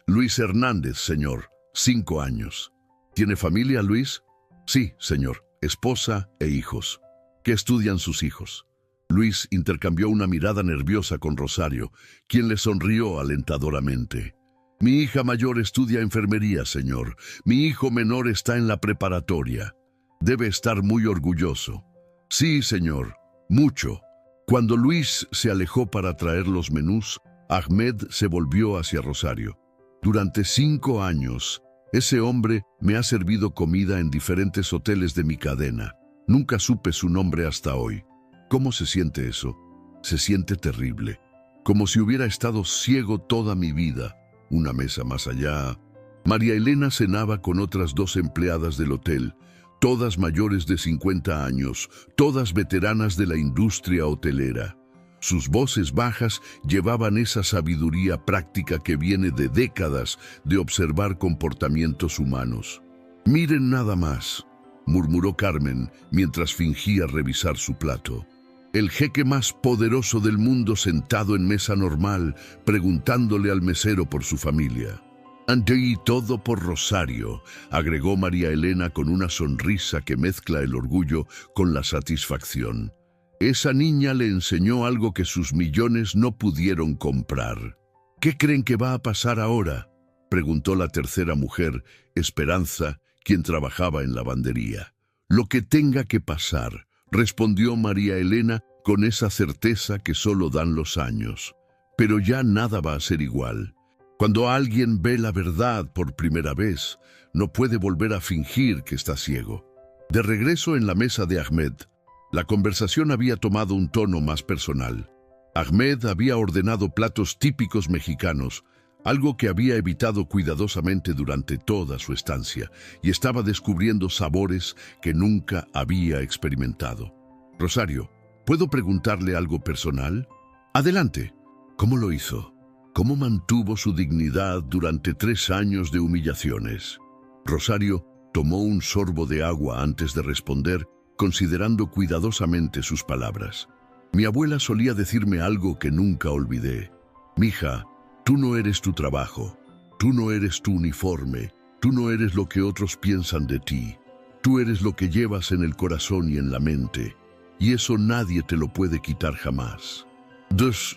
Luis Hernández, señor. 5 años. ¿Tiene familia, Luis? Sí, señor. Esposa e hijos. ¿Qué estudian sus hijos? Luis intercambió una mirada nerviosa con Rosario, quien le sonrió alentadoramente. Mi hija mayor estudia enfermería, señor. Mi hijo menor está en la preparatoria. Debe estar muy orgulloso. Sí, señor. Mucho. Cuando Luis se alejó para traer los menús, Ahmed se volvió hacia Rosario. Durante 5 años, ese hombre me ha servido comida en diferentes hoteles de mi cadena. Nunca supe su nombre hasta hoy. ¿Cómo se siente eso? Se siente terrible. Como si hubiera estado ciego toda mi vida. Una mesa más allá. María Elena cenaba con otras 2 empleadas del hotel. todas mayores de 50 años, todas veteranas de la industria hotelera. Sus voces bajas llevaban esa sabiduría práctica que viene de décadas de observar comportamientos humanos. «Miren nada más», murmuró Carmen mientras fingía revisar su plato. El jeque más poderoso del mundo sentado en mesa normal, preguntándole al mesero por su familia. «Ante y todo por Rosario», agregó María Elena con una sonrisa que mezcla el orgullo con la satisfacción. «Esa niña le enseñó algo que sus millones no pudieron comprar». «¿Qué creen que va a pasar ahora?», preguntó la tercera mujer, Esperanza, quien trabajaba en lavandería. «Lo que tenga que pasar», respondió María Elena con esa certeza que solo dan los años. «Pero ya nada va a ser igual. Cuando alguien ve la verdad por primera vez, no puede volver a fingir que está ciego». De regreso en la mesa de Ahmed, la conversación había tomado un tono más personal. Ahmed había ordenado platos típicos mexicanos, algo que había evitado cuidadosamente durante toda su estancia, y estaba descubriendo sabores que nunca había experimentado. «Rosario, ¿puedo preguntarle algo personal?» «Adelante». «¿Cómo lo hizo? ¿Cómo mantuvo su dignidad durante 3 años de humillaciones?» Rosario tomó un sorbo de agua antes de responder, considerando cuidadosamente sus palabras. «Mi abuela solía decirme algo que nunca olvidé. Mija, tú no eres tu trabajo, tú no eres tu uniforme, tú no eres lo que otros piensan de ti. Tú eres lo que llevas en el corazón y en la mente, y eso nadie te lo puede quitar jamás».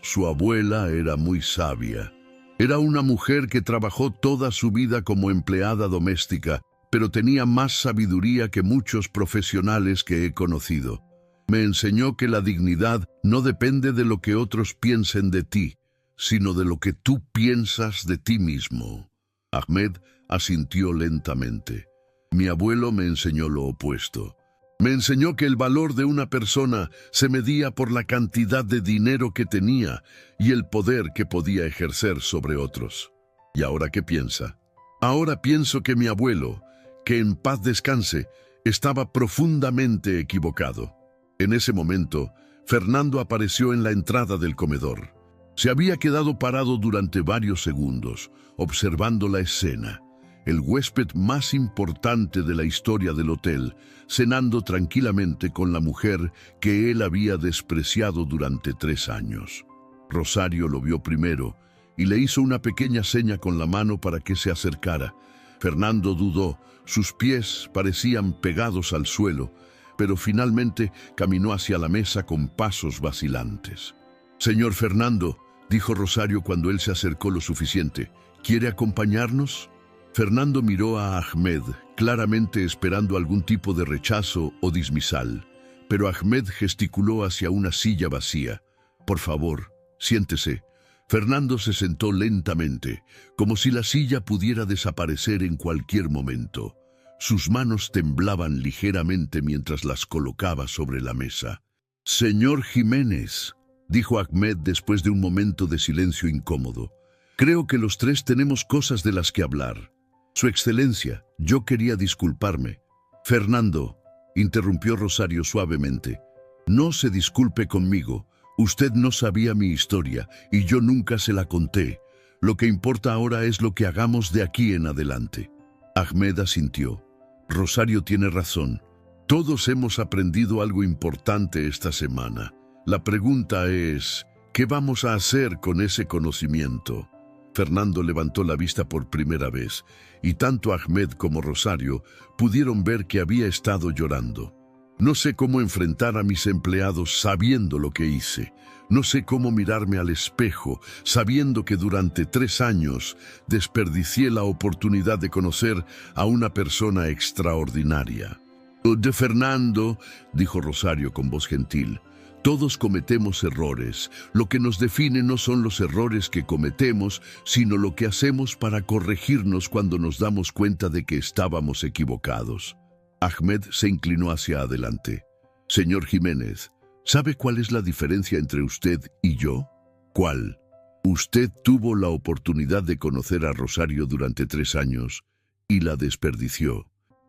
Su abuela era muy sabia. Era una mujer que trabajó toda su vida como empleada doméstica, pero tenía más sabiduría que muchos profesionales que he conocido. Me enseñó que la dignidad no depende de lo que otros piensen de ti, sino de lo que tú piensas de ti mismo. Ahmed asintió lentamente. Mi abuelo me enseñó lo opuesto. Me enseñó que el valor de una persona se medía por la cantidad de dinero que tenía y el poder que podía ejercer sobre otros. ¿Y ahora qué piensa? Ahora pienso que mi abuelo, que en paz descanse, estaba profundamente equivocado. En ese momento, Fernando apareció en la entrada del comedor. Se había quedado parado durante varios segundos, observando la escena. El huésped más importante de la historia del hotel, cenando tranquilamente con la mujer que él había despreciado durante 3 años. Rosario lo vio primero y le hizo una pequeña seña con la mano para que se acercara. Fernando dudó, sus pies parecían pegados al suelo, pero finalmente caminó hacia la mesa con pasos vacilantes. «Señor Fernando», dijo Rosario cuando él se acercó lo suficiente, «¿quiere acompañarnos?» Fernando miró a Ahmed, claramente esperando algún tipo de rechazo o dismisal, pero Ahmed gesticuló hacia una silla vacía. «Por favor, siéntese». Fernando se sentó lentamente, como si la silla pudiera desaparecer en cualquier momento. Sus manos temblaban ligeramente mientras las colocaba sobre la mesa. «Señor Jiménez», dijo Ahmed después de un momento de silencio incómodo, «creo que los 3 tenemos cosas de las que hablar». «Su Excelencia, yo quería disculparme». «Fernando», interrumpió Rosario suavemente, «no se disculpe conmigo. Usted no sabía mi historia y yo nunca se la conté. Lo que importa ahora es lo que hagamos de aquí en adelante». Ahmed asintió. «Rosario tiene razón. Todos hemos aprendido algo importante esta semana. La pregunta es, ¿qué vamos a hacer con ese conocimiento?» Fernando levantó la vista por primera vez, y tanto Ahmed como Rosario pudieron ver que había estado llorando. «No sé cómo enfrentar a mis empleados sabiendo lo que hice. No sé cómo mirarme al espejo sabiendo que durante 3 años desperdicié la oportunidad de conocer a una persona extraordinaria». «De Fernando», dijo Rosario con voz gentil, «todos cometemos errores. Lo que nos define no son los errores que cometemos, sino lo que hacemos para corregirnos cuando nos damos cuenta de que estábamos equivocados». Ahmed se inclinó hacia adelante. «Señor Jiménez, ¿sabe cuál es la diferencia entre usted y yo?» «¿Cuál?» «Usted tuvo la oportunidad de conocer a Rosario durante 3 años y la desperdició.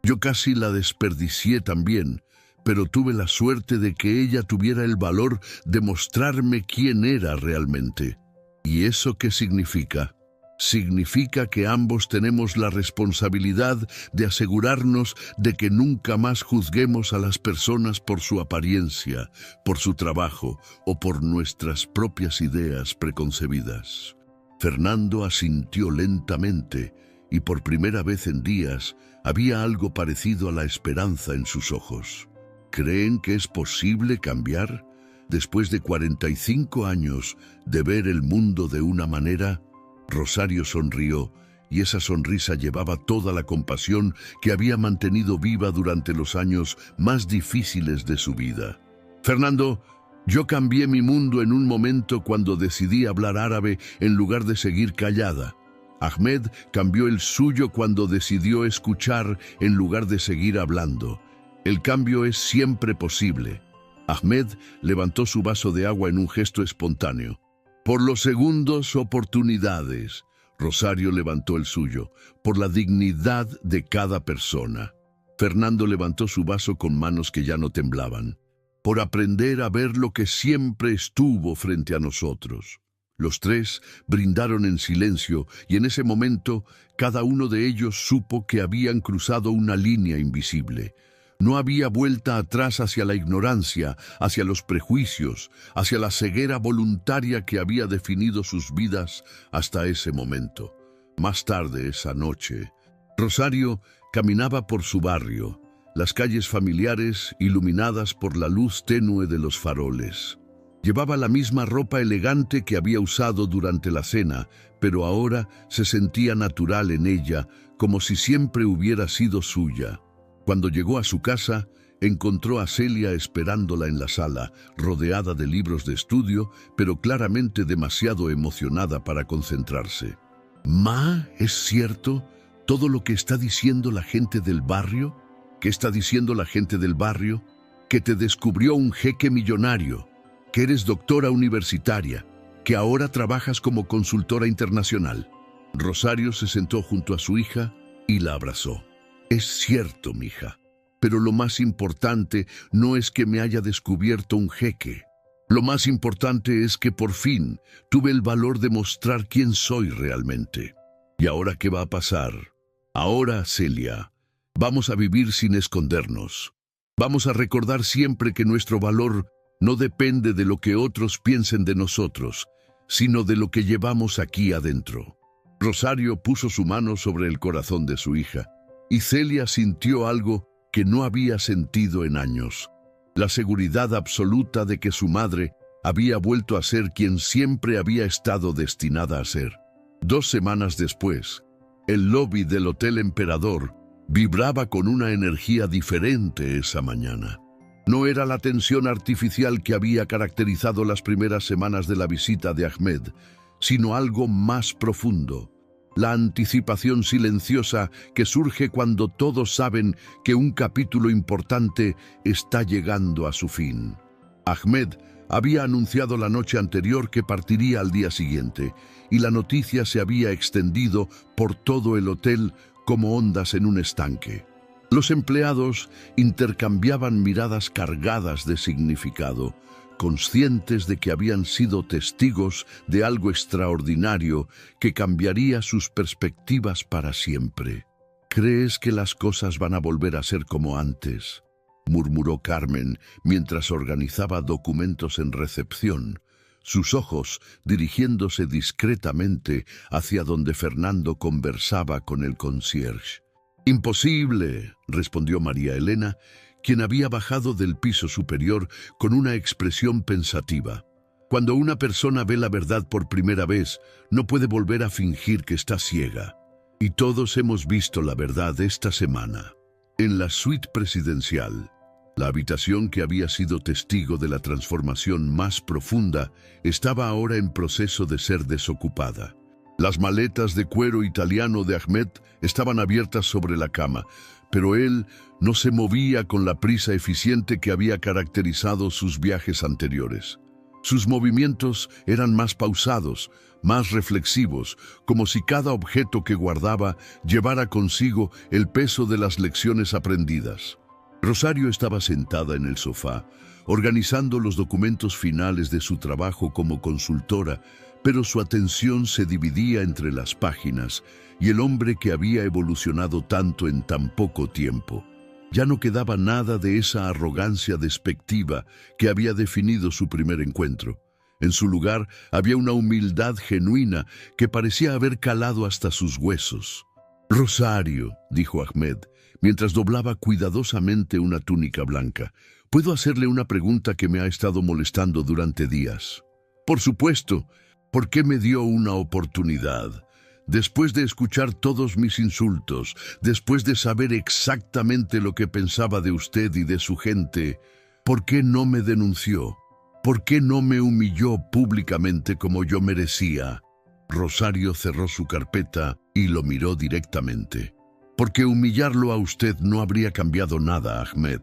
Yo casi la desperdicié también, pero tuve la suerte de que ella tuviera el valor de mostrarme quién era realmente. ¿Y eso qué significa? Significa que ambos tenemos la responsabilidad de asegurarnos de que nunca más juzguemos a las personas por su apariencia, por su trabajo o por nuestras propias ideas preconcebidas. Fernando asintió lentamente y por primera vez en días había algo parecido a la esperanza en sus ojos. ¿Creen que es posible cambiar? Después de 45 años de ver el mundo de una manera, Rosario sonrió, y esa sonrisa llevaba toda la compasión que había mantenido viva durante los años más difíciles de su vida. Fernando, yo cambié mi mundo en un momento cuando decidí hablar árabe en lugar de seguir callada. Ahmed cambió el suyo cuando decidió escuchar en lugar de seguir hablando. El cambio es siempre posible. Ahmed levantó su vaso de agua en un gesto espontáneo. Por los segundos oportunidades, Rosario levantó el suyo, por la dignidad de cada persona. Fernando levantó su vaso con manos que ya no temblaban, por aprender a ver lo que siempre estuvo frente a nosotros. Los tres brindaron en silencio y en ese momento cada uno de ellos supo que habían cruzado una línea invisible. No había vuelta atrás hacia la ignorancia, hacia los prejuicios, hacia la ceguera voluntaria que había definido sus vidas hasta ese momento. Más tarde esa noche, Rosario caminaba por su barrio, las calles familiares iluminadas por la luz tenue de los faroles. Llevaba la misma ropa elegante que había usado durante la cena, pero ahora se sentía natural en ella, como si siempre hubiera sido suya. Cuando llegó a su casa, encontró a Celia esperándola en la sala, rodeada de libros de estudio, pero claramente demasiado emocionada para concentrarse. «Ma, ¿es cierto todo lo que está diciendo la gente del barrio? ¿Qué está diciendo la gente del barrio? Que te descubrió un jeque millonario, que eres doctora universitaria, que ahora trabajas como consultora internacional». Rosario se sentó junto a su hija y la abrazó. «Es cierto, mija, pero lo más importante no es que me haya descubierto un jeque. Lo más importante es que por fin tuve el valor de mostrar quién soy realmente. ¿Y ahora qué va a pasar? Ahora, Celia, vamos a vivir sin escondernos. Vamos a recordar siempre que nuestro valor no depende de lo que otros piensen de nosotros, sino de lo que llevamos aquí adentro». Rosario puso su mano sobre el corazón de su hija, y Celia sintió algo que no había sentido en años: la seguridad absoluta de que su madre había vuelto a ser quien siempre había estado destinada a ser. 2 semanas después, el lobby del Hotel Emperador vibraba con una energía diferente esa mañana. No era la tensión artificial que había caracterizado las primeras semanas de la visita de Ahmed, sino algo más profundo. La anticipación silenciosa que surge cuando todos saben que un capítulo importante está llegando a su fin. Ahmed había anunciado la noche anterior que partiría al día siguiente, y la noticia se había extendido por todo el hotel como ondas en un estanque. Los empleados intercambiaban miradas cargadas de significado, conscientes de que habían sido testigos de algo extraordinario que cambiaría sus perspectivas para siempre. «¿Crees que las cosas van a volver a ser como antes?», murmuró Carmen mientras organizaba documentos en recepción, sus ojos dirigiéndose discretamente hacia donde Fernando conversaba con el concierge. «Imposible», respondió María Elena, quien había bajado del piso superior con una expresión pensativa. Cuando una persona ve la verdad por primera vez, no puede volver a fingir que está ciega. Y todos hemos visto la verdad esta semana. En la suite presidencial, la habitación que había sido testigo de la transformación más profunda estaba ahora en proceso de ser desocupada. Las maletas de cuero italiano de Ahmed estaban abiertas sobre la cama, pero él no se movía con la prisa eficiente que había caracterizado sus viajes anteriores. Sus movimientos eran más pausados, más reflexivos, como si cada objeto que guardaba llevara consigo el peso de las lecciones aprendidas. Rosario estaba sentada en el sofá, organizando los documentos finales de su trabajo como consultora, pero su atención se dividía entre las páginas y el hombre que había evolucionado tanto en tan poco tiempo. Ya no quedaba nada de esa arrogancia despectiva que había definido su primer encuentro. En su lugar había una humildad genuina que parecía haber calado hasta sus huesos. «Rosario», dijo Ahmed, mientras doblaba cuidadosamente una túnica blanca, «¿puedo hacerle una pregunta que me ha estado molestando durante días?» «Por supuesto. ¿Por qué me dio una oportunidad? Después de escuchar todos mis insultos, después de saber exactamente lo que pensaba de usted y de su gente, ¿por qué no me denunció? ¿Por qué no me humilló públicamente como yo merecía?» Rosario cerró su carpeta y lo miró directamente. «Porque humillarlo a usted no habría cambiado nada, Ahmed.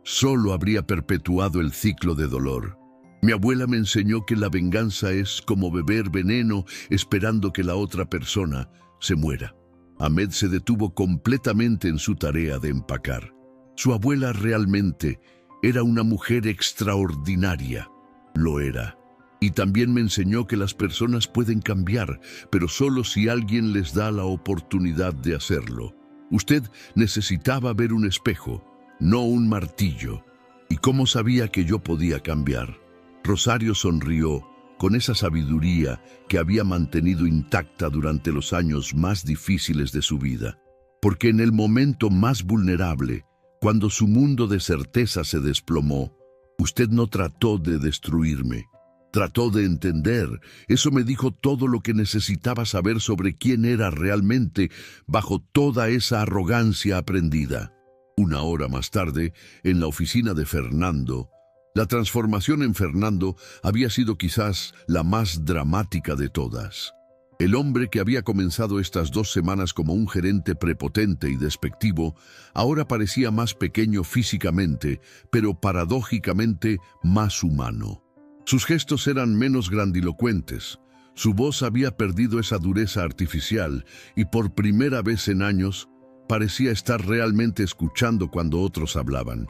Solo habría perpetuado el ciclo de dolor. Mi abuela me enseñó que la venganza es como beber veneno esperando que la otra persona se muera». Ahmed se detuvo completamente en su tarea de empacar. Su abuela realmente era una mujer extraordinaria. Lo era. Y también me enseñó que las personas pueden cambiar, pero solo si alguien les da la oportunidad de hacerlo. Usted necesitaba ver un espejo, no un martillo. ¿Y cómo sabía que yo podía cambiar? Rosario sonrió con esa sabiduría que había mantenido intacta durante los años más difíciles de su vida. Porque en el momento más vulnerable, cuando su mundo de certeza se desplomó, usted no trató de destruirme. Trató de entender. Eso me dijo todo lo que necesitaba saber sobre quién era realmente bajo toda esa arrogancia aprendida. Una hora más tarde, en la oficina de Fernando, la transformación en Fernando había sido quizás la más dramática de todas. El hombre que había comenzado estas 2 semanas como un gerente prepotente y despectivo, ahora parecía más pequeño físicamente, pero paradójicamente más humano. Sus gestos eran menos grandilocuentes. Su voz había perdido esa dureza artificial y por primera vez en años parecía estar realmente escuchando cuando otros hablaban.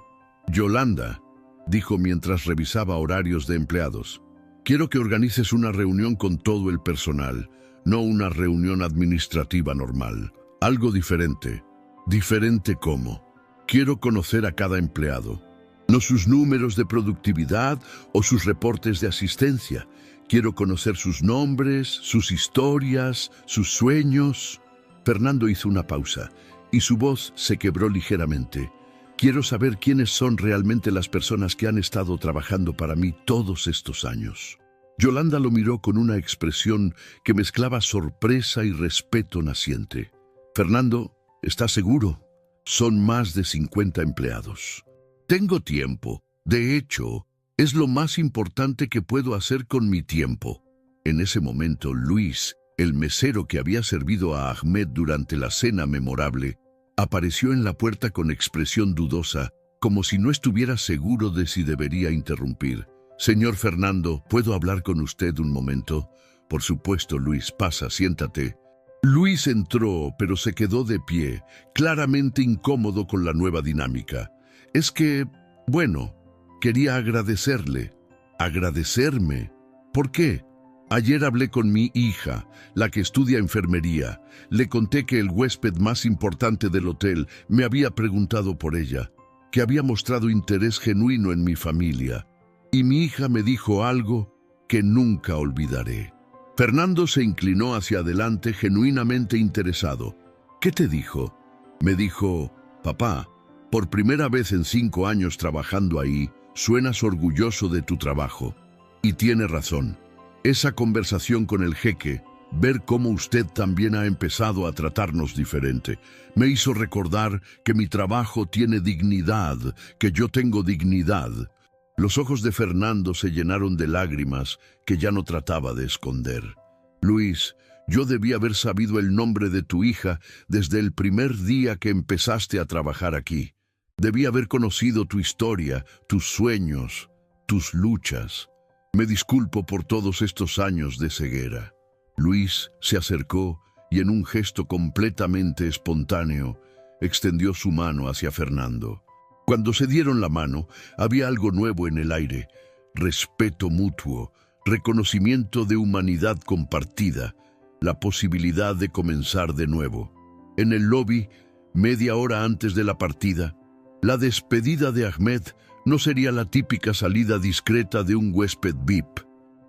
«Yolanda», dijo mientras revisaba horarios de empleados, «quiero que organices una reunión con todo el personal, no una reunión administrativa normal. Algo diferente». «¿Diferente cómo?» «Quiero conocer a cada empleado. No sus números de productividad o sus reportes de asistencia. Quiero conocer sus nombres, sus historias, sus sueños». Fernando hizo una pausa y su voz se quebró ligeramente. «Quiero saber quiénes son realmente las personas que han estado trabajando para mí todos estos años». Yolanda lo miró con una expresión que mezclaba sorpresa y respeto naciente. «Fernando, ¿estás seguro? Son más de 50 empleados. Tengo tiempo. De hecho, es lo más importante que puedo hacer con mi tiempo». En ese momento, Luis, el mesero que había servido a Ahmed durante la cena memorable, apareció en la puerta con expresión dudosa, como si no estuviera seguro de si debería interrumpir. «Señor Fernando, ¿puedo hablar con usted un momento?» «Por supuesto, Luis, pasa, siéntate». Luis entró, pero se quedó de pie, claramente incómodo con la nueva dinámica. «Es que, bueno, quería agradecerle». «¿Agradecerme? ¿Por qué?» «Ayer hablé con mi hija, la que estudia enfermería. Le conté que el huésped más importante del hotel me había preguntado por ella, que había mostrado interés genuino en mi familia. Y mi hija me dijo algo que nunca olvidaré». Fernando se inclinó hacia adelante genuinamente interesado. «¿Qué te dijo?» «Me dijo, papá, por primera vez en 5 años trabajando ahí, suenas orgulloso de tu trabajo. Y tiene razón. Esa conversación con el jeque, ver cómo usted también ha empezado a tratarnos diferente, me hizo recordar que mi trabajo tiene dignidad, que yo tengo dignidad». Los ojos de Fernando se llenaron de lágrimas que ya no trataba de esconder. «Luis, yo debí haber sabido el nombre de tu hija desde el primer día que empezaste a trabajar aquí. Debí haber conocido tu historia, tus sueños, tus luchas. Me disculpo por todos estos años de ceguera. Luis se acercó y en un gesto completamente espontáneo extendió su mano hacia Fernando. Cuando se dieron la mano, había algo nuevo en el aire: respeto mutuo, reconocimiento de humanidad compartida, la posibilidad de comenzar de nuevo. En el lobby, media hora antes de la partida, la despedida de Ahmed no sería la típica salida discreta de un huésped VIP.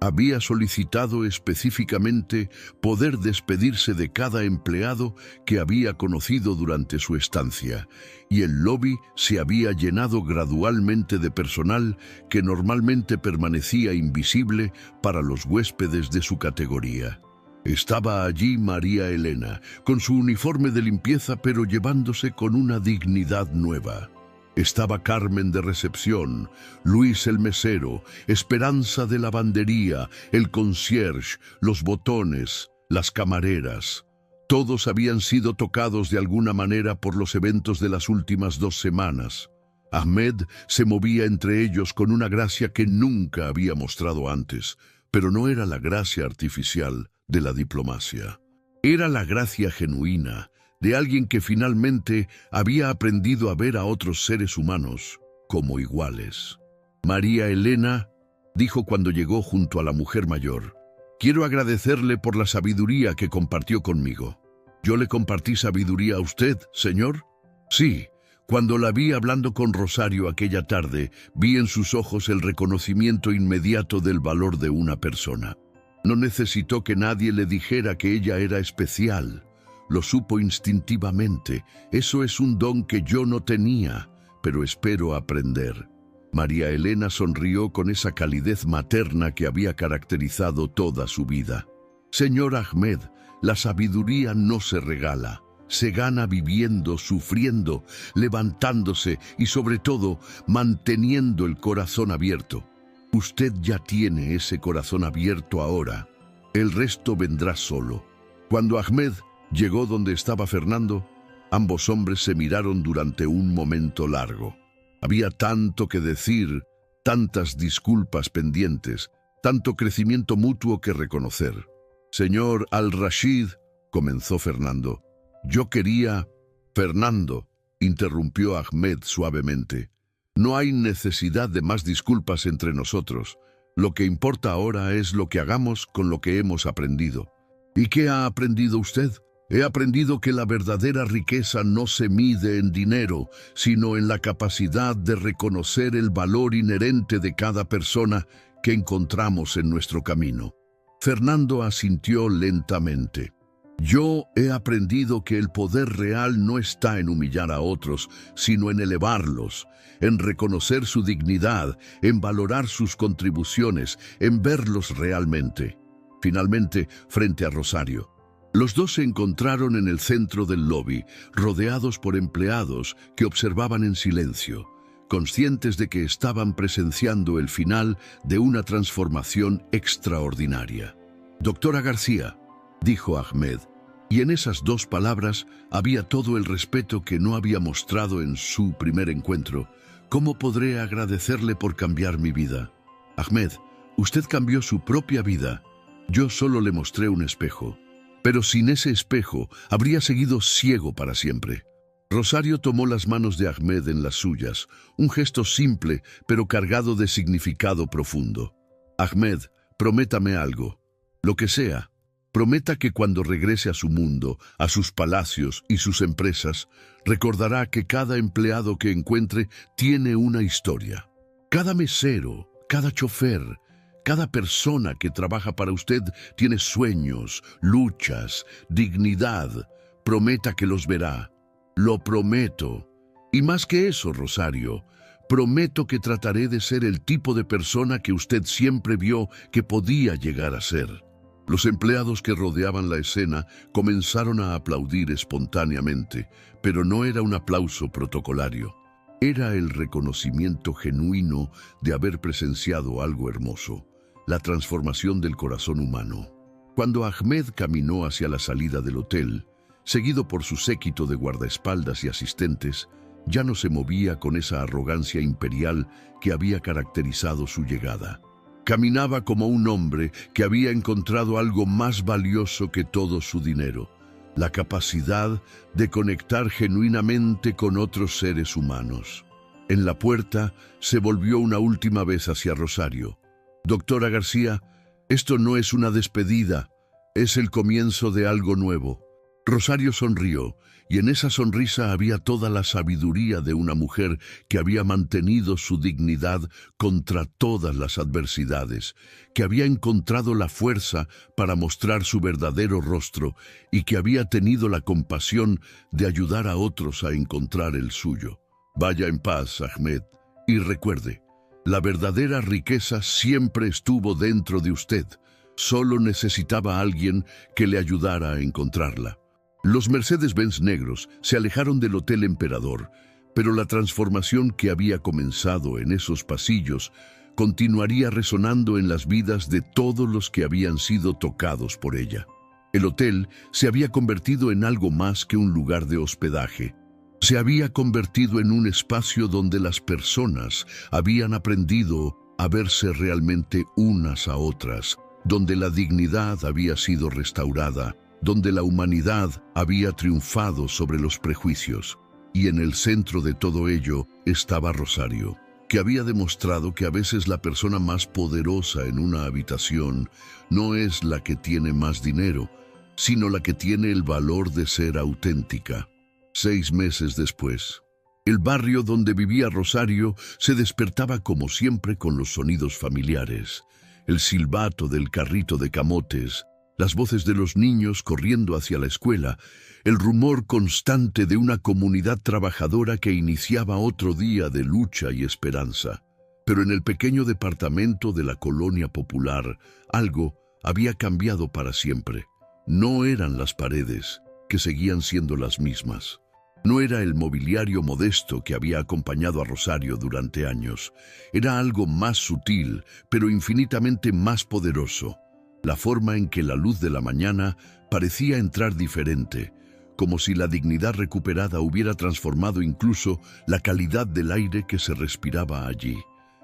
Había solicitado específicamente poder despedirse de cada empleado que había conocido durante su estancia, y el lobby se había llenado gradualmente de personal que normalmente permanecía invisible para los huéspedes de su categoría. Estaba allí María Elena, con su uniforme de limpieza pero llevándose con una dignidad nueva. Estaba Carmen de recepción, Luis el mesero, Esperanza de lavandería, el concierge, los botones, las camareras. Todos habían sido tocados de alguna manera por los eventos de las últimas 2 semanas. Ahmed se movía entre ellos con una gracia que nunca había mostrado antes, pero no era la gracia artificial de la diplomacia. Era la gracia genuina de alguien que finalmente había aprendido a ver a otros seres humanos como iguales. María Elena dijo cuando llegó junto a la mujer mayor: «Quiero agradecerle por la sabiduría que compartió conmigo». «¿Yo le compartí sabiduría a usted, señor?» «Sí. Cuando la vi hablando con Rosario aquella tarde, vi en sus ojos el reconocimiento inmediato del valor de una persona. No necesitó que nadie le dijera que ella era especial. Lo supo instintivamente. Eso es un don que yo no tenía, pero espero aprender». María Elena sonrió con esa calidez materna que había caracterizado toda su vida. «Señor Ahmed, la sabiduría no se regala. Se gana viviendo, sufriendo, levantándose y sobre todo manteniendo el corazón abierto. Usted ya tiene ese corazón abierto ahora. El resto vendrá solo». Cuando Ahmed llegó donde estaba Fernando, ambos hombres se miraron durante un momento largo. Había tanto que decir, tantas disculpas pendientes, tanto crecimiento mutuo que reconocer. «Señor Al-Rashid», comenzó Fernando. «Yo quería...» «Fernando», interrumpió Ahmed suavemente. «No hay necesidad de más disculpas entre nosotros. Lo que importa ahora es lo que hagamos con lo que hemos aprendido». «¿Y qué ha aprendido usted?» «He aprendido que la verdadera riqueza no se mide en dinero, sino en la capacidad de reconocer el valor inherente de cada persona que encontramos en nuestro camino». Fernando asintió lentamente. «Yo he aprendido que el poder real no está en humillar a otros, sino en elevarlos, en reconocer su dignidad, en valorar sus contribuciones, en verlos realmente». Finalmente, frente a Rosario, los dos se encontraron en el centro del lobby, rodeados por empleados que observaban en silencio, conscientes de que estaban presenciando el final de una transformación extraordinaria. «Doctora García», dijo Ahmed, y en esas 2 palabras había todo el respeto que no había mostrado en su primer encuentro. «¿Cómo podré agradecerle por cambiar mi vida?» «Ahmed, usted cambió su propia vida. Yo solo le mostré un espejo. Pero sin ese espejo habría seguido ciego para siempre». Rosario tomó las manos de Ahmed en las suyas, un gesto simple pero cargado de significado profundo. «Ahmed, prométame algo. Lo que sea. Prometa que cuando regrese a su mundo, a sus palacios y sus empresas, recordará que cada empleado que encuentre tiene una historia. Cada mesero, cada chofer, cada persona que trabaja para usted tiene sueños, luchas, dignidad. Prometa que los verá». «Lo prometo. Y más que eso, Rosario, prometo que trataré de ser el tipo de persona que usted siempre vio que podía llegar a ser». Los empleados que rodeaban la escena comenzaron a aplaudir espontáneamente, pero no era un aplauso protocolario. Era el reconocimiento genuino de haber presenciado algo hermoso, la transformación del corazón humano. Cuando Ahmed caminó hacia la salida del hotel, seguido por su séquito de guardaespaldas y asistentes, ya no se movía con esa arrogancia imperial que había caracterizado su llegada. Caminaba como un hombre que había encontrado algo más valioso que todo su dinero: la capacidad de conectar genuinamente con otros seres humanos. En la puerta se volvió una última vez hacia Rosario. «Doctora García, esto no es una despedida, es el comienzo de algo nuevo». Rosario sonrió, y en esa sonrisa había toda la sabiduría de una mujer que había mantenido su dignidad contra todas las adversidades, que había encontrado la fuerza para mostrar su verdadero rostro y que había tenido la compasión de ayudar a otros a encontrar el suyo. Vaya en paz, Ahmed, y recuerde, la verdadera riqueza siempre estuvo dentro de usted. Solo necesitaba a alguien que le ayudara a encontrarla. Los Mercedes-Benz negros se alejaron del Hotel Emperador, pero la transformación que había comenzado en esos pasillos continuaría resonando en las vidas de todos los que habían sido tocados por ella. El hotel se había convertido en algo más que un lugar de hospedaje. Se había convertido en un espacio donde las personas habían aprendido a verse realmente unas a otras, donde la dignidad había sido restaurada, donde la humanidad había triunfado sobre los prejuicios. Y en el centro de todo ello estaba Rosario, que había demostrado que a veces la persona más poderosa en una habitación no es la que tiene más dinero, sino la que tiene el valor de ser auténtica. 6 meses después, el barrio donde vivía Rosario se despertaba como siempre con los sonidos familiares: el silbato del carrito de camotes, las voces de los niños corriendo hacia la escuela, el rumor constante de una comunidad trabajadora que iniciaba otro día de lucha y esperanza. Pero en el pequeño departamento de la colonia popular, algo había cambiado para siempre. No eran las paredes, que seguían siendo las mismas. No era el mobiliario modesto que había acompañado a Rosario durante años. Era algo más sutil, pero infinitamente más poderoso. La forma en que la luz de la mañana parecía entrar diferente, como si la dignidad recuperada hubiera transformado incluso la calidad del aire que se respiraba allí.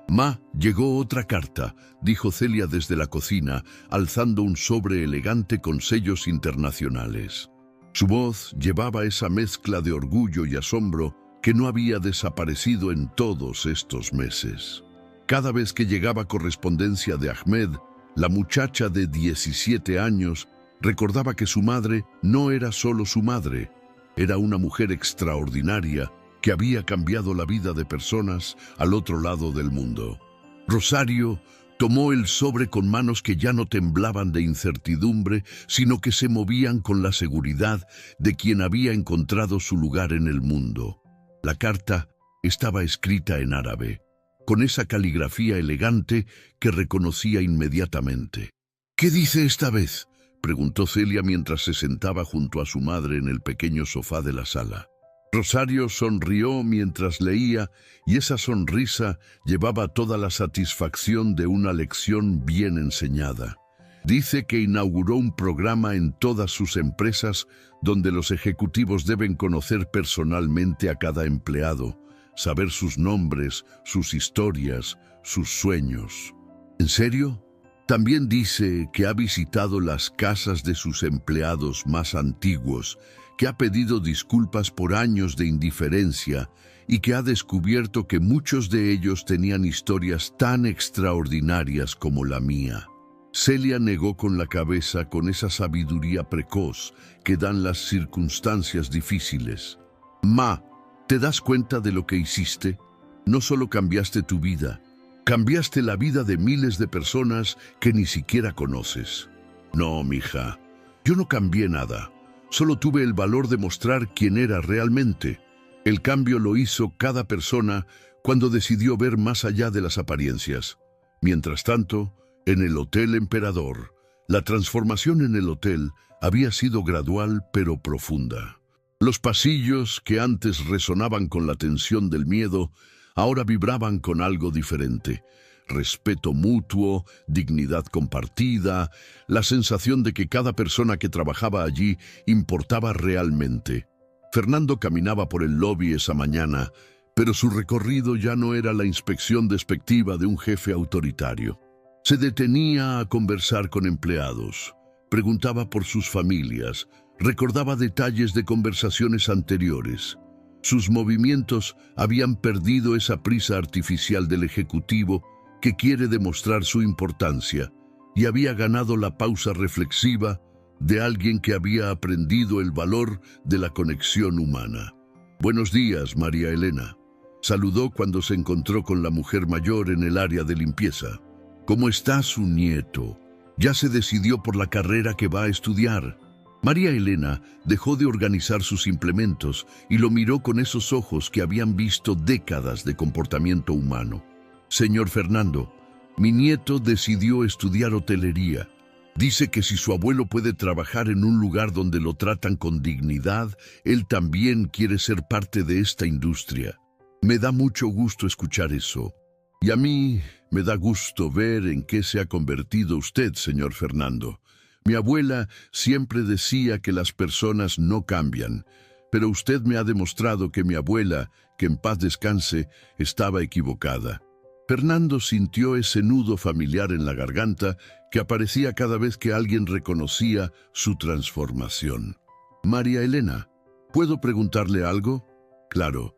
«Ma, llegó otra carta», dijo Celia desde la cocina, alzando un sobre elegante con sellos internacionales. Su voz llevaba esa mezcla de orgullo y asombro que no había desaparecido en todos estos meses. Cada vez que llegaba correspondencia de Ahmed, la muchacha de 17 años recordaba que su madre no era solo su madre, era una mujer extraordinaria que había cambiado la vida de personas al otro lado del mundo. Rosario tomó el sobre con manos que ya no temblaban de incertidumbre, sino que se movían con la seguridad de quien había encontrado su lugar en el mundo. La carta estaba escrita en árabe, con esa caligrafía elegante que reconocía inmediatamente. «¿Qué dice esta vez?», preguntó Celia mientras se sentaba junto a su madre en el pequeño sofá de la sala. Rosario sonrió mientras leía, y esa sonrisa llevaba toda la satisfacción de una lección bien enseñada. Dice que inauguró un programa en todas sus empresas donde los ejecutivos deben conocer personalmente a cada empleado, saber sus nombres, sus historias, sus sueños. ¿En serio? También dice que ha visitado las casas de sus empleados más antiguos, que ha pedido disculpas por años de indiferencia y que ha descubierto que muchos de ellos tenían historias tan extraordinarias como la mía. Celia negó con la cabeza con esa sabiduría precoz que dan las circunstancias difíciles. «Ma, ¿te das cuenta de lo que hiciste? No solo cambiaste tu vida, cambiaste la vida de miles de personas que ni siquiera conoces». «No, mija, yo no cambié nada. Solo tuve el valor de mostrar quién era realmente. El cambio lo hizo cada persona cuando decidió ver más allá de las apariencias. Mientras tanto, en el Hotel Emperador, la transformación en el hotel había sido gradual pero profunda. Los pasillos, que antes resonaban con la tensión del miedo, ahora vibraban con algo diferente. Respeto mutuo, dignidad compartida, la sensación de que cada persona que trabajaba allí importaba realmente. Fernando caminaba por el lobby esa mañana, pero su recorrido ya no era la inspección despectiva de un jefe autoritario. Se detenía a conversar con empleados, preguntaba por sus familias, recordaba detalles de conversaciones anteriores. Sus movimientos habían perdido esa prisa artificial del ejecutivo que quiere demostrar su importancia y había ganado la pausa reflexiva de alguien que había aprendido el valor de la conexión humana. «Buenos días, María Elena», saludó cuando se encontró con la mujer mayor en el área de limpieza. «¿Cómo está su nieto? ¿Ya se decidió por la carrera que va a estudiar?» María Elena dejó de organizar sus implementos y lo miró con esos ojos que habían visto décadas de comportamiento humano. «Señor Fernando, mi nieto decidió estudiar hotelería. Dice que si su abuelo puede trabajar en un lugar donde lo tratan con dignidad, él también quiere ser parte de esta industria. Me da mucho gusto escuchar eso. Y a mí me da gusto ver en qué se ha convertido usted, señor Fernando. Mi abuela siempre decía que las personas no cambian, pero usted me ha demostrado que mi abuela, que en paz descanse, estaba equivocada». Fernando sintió ese nudo familiar en la garganta que aparecía cada vez que alguien reconocía su transformación. «María Elena, ¿puedo preguntarle algo?» «Claro.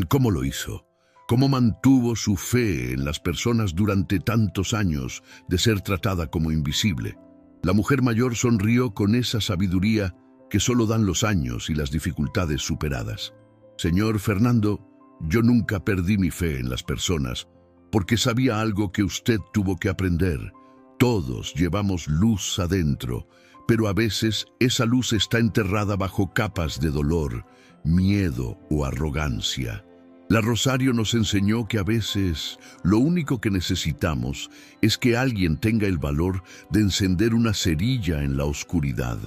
¿Cómo lo hizo? ¿Cómo mantuvo su fe en las personas durante tantos años de ser tratada como invisible?» La mujer mayor sonrió con esa sabiduría que solo dan los años y las dificultades superadas. «Señor Fernando, yo nunca perdí mi fe en las personas, porque sabía algo que usted tuvo que aprender. Todos llevamos luz adentro, pero a veces esa luz está enterrada bajo capas de dolor, miedo o arrogancia. La Rosario nos enseñó que a veces lo único que necesitamos es que alguien tenga el valor de encender una cerilla en la oscuridad».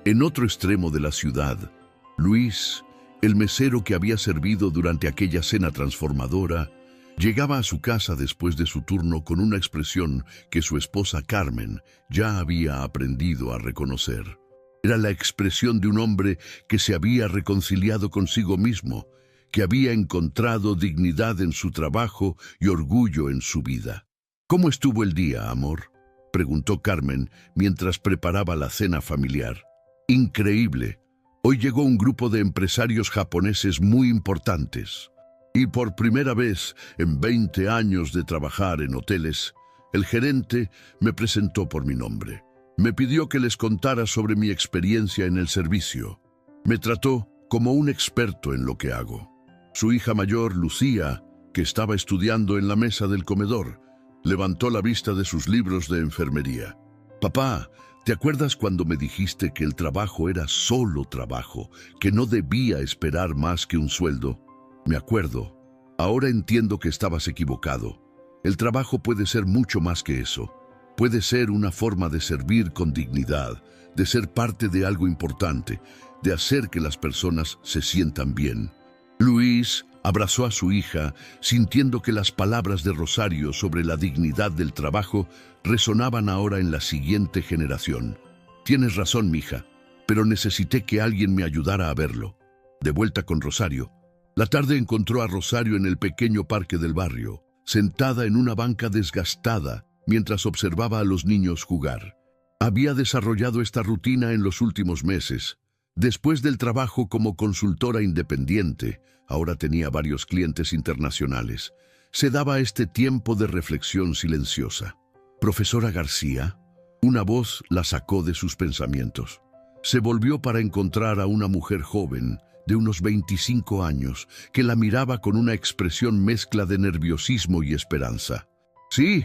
En otro extremo de la ciudad, Luis, el mesero que había servido durante aquella cena transformadora, llegaba a su casa después de su turno con una expresión que su esposa Carmen ya había aprendido a reconocer. Era la expresión de un hombre que se había reconciliado consigo mismo, que había encontrado dignidad en su trabajo y orgullo en su vida. «¿Cómo estuvo el día, amor?», preguntó Carmen mientras preparaba la cena familiar. «Increíble. Hoy llegó un grupo de empresarios japoneses muy importantes. Y por primera vez en 20 años de trabajar en hoteles, el gerente me presentó por mi nombre. Me pidió que les contara sobre mi experiencia en el servicio. Me trató como un experto en lo que hago». Su hija mayor, Lucía, que estaba estudiando en la mesa del comedor, levantó la vista de sus libros de enfermería. «Papá, ¿te acuerdas cuando me dijiste que el trabajo era solo trabajo, que no debía esperar más que un sueldo?» «Me acuerdo. Ahora entiendo que estabas equivocado. El trabajo puede ser mucho más que eso. Puede ser una forma de servir con dignidad, de ser parte de algo importante, de hacer que las personas se sientan bien». Luis abrazó a su hija, sintiendo que las palabras de Rosario sobre la dignidad del trabajo resonaban ahora en la siguiente generación. «Tienes razón, mija, pero necesité que alguien me ayudara a verlo». De vuelta con Rosario, la tarde encontró a Rosario en el pequeño parque del barrio, sentada en una banca desgastada mientras observaba a los niños jugar. Había desarrollado esta rutina en los últimos meses. Después del trabajo como consultora independiente, ahora tenía varios clientes internacionales. Se daba este tiempo de reflexión silenciosa. «Profesora García», una voz la sacó de sus pensamientos. Se volvió para encontrar a una mujer joven, de unos 25 años, que la miraba con una expresión mezcla de nerviosismo y esperanza. «Sí,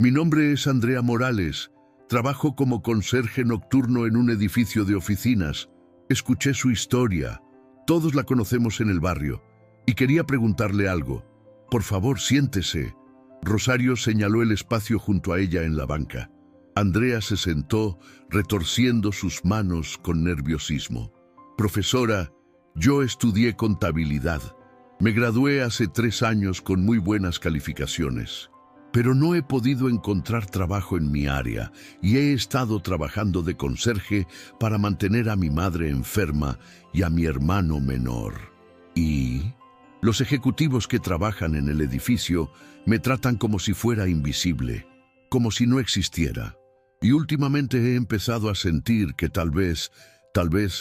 mi nombre es Andrea Morales. Trabajo como conserje nocturno en un edificio de oficinas. Escuché su historia. Todos la conocemos en el barrio. Y quería preguntarle algo. Por favor, siéntese». Rosario señaló el espacio junto a ella en la banca. Andrea se sentó, retorciendo sus manos con nerviosismo. «Profesora, yo estudié contabilidad. Me gradué hace 3 años con muy buenas calificaciones. Pero no he podido encontrar trabajo en mi área y he estado trabajando de conserje para mantener a mi madre enferma y a mi hermano menor. Y los ejecutivos que trabajan en el edificio me tratan como si fuera invisible. como si no existiera. Y últimamente he empezado a sentir que tal vez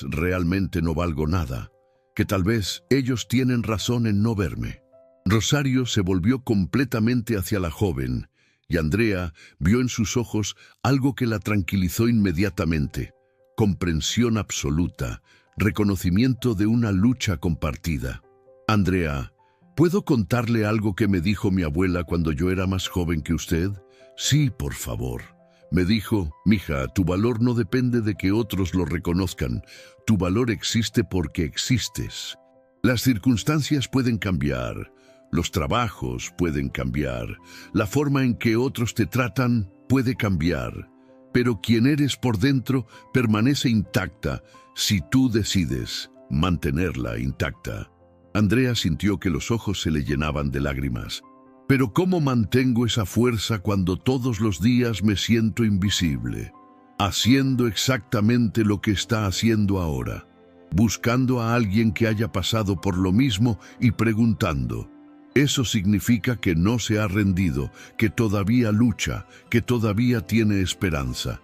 realmente no valgo nada, que tal vez ellos tienen razón en no verme. Rosario se volvió completamente hacia la joven, y Andrea vio en sus ojos algo que la tranquilizó inmediatamente: comprensión absoluta, reconocimiento de una lucha compartida. Andrea, ¿puedo contarle algo que me dijo mi abuela cuando yo era más joven que usted? Sí, por favor. Me dijo: mija, tu valor no depende de que otros lo reconozcan. Tu valor existe porque existes. Las circunstancias pueden cambiar, los trabajos pueden cambiar, la forma en que otros te tratan puede cambiar, pero quien eres por dentro permanece intacta si tú decides mantenerla intacta. Andrea sintió que los ojos se le llenaban de lágrimas. Pero ¿cómo mantengo esa fuerza cuando todos los días me siento invisible? Haciendo exactamente lo que está haciendo ahora, buscando a alguien que haya pasado por lo mismo y preguntando. Eso significa que no se ha rendido, que todavía lucha, que todavía tiene esperanza.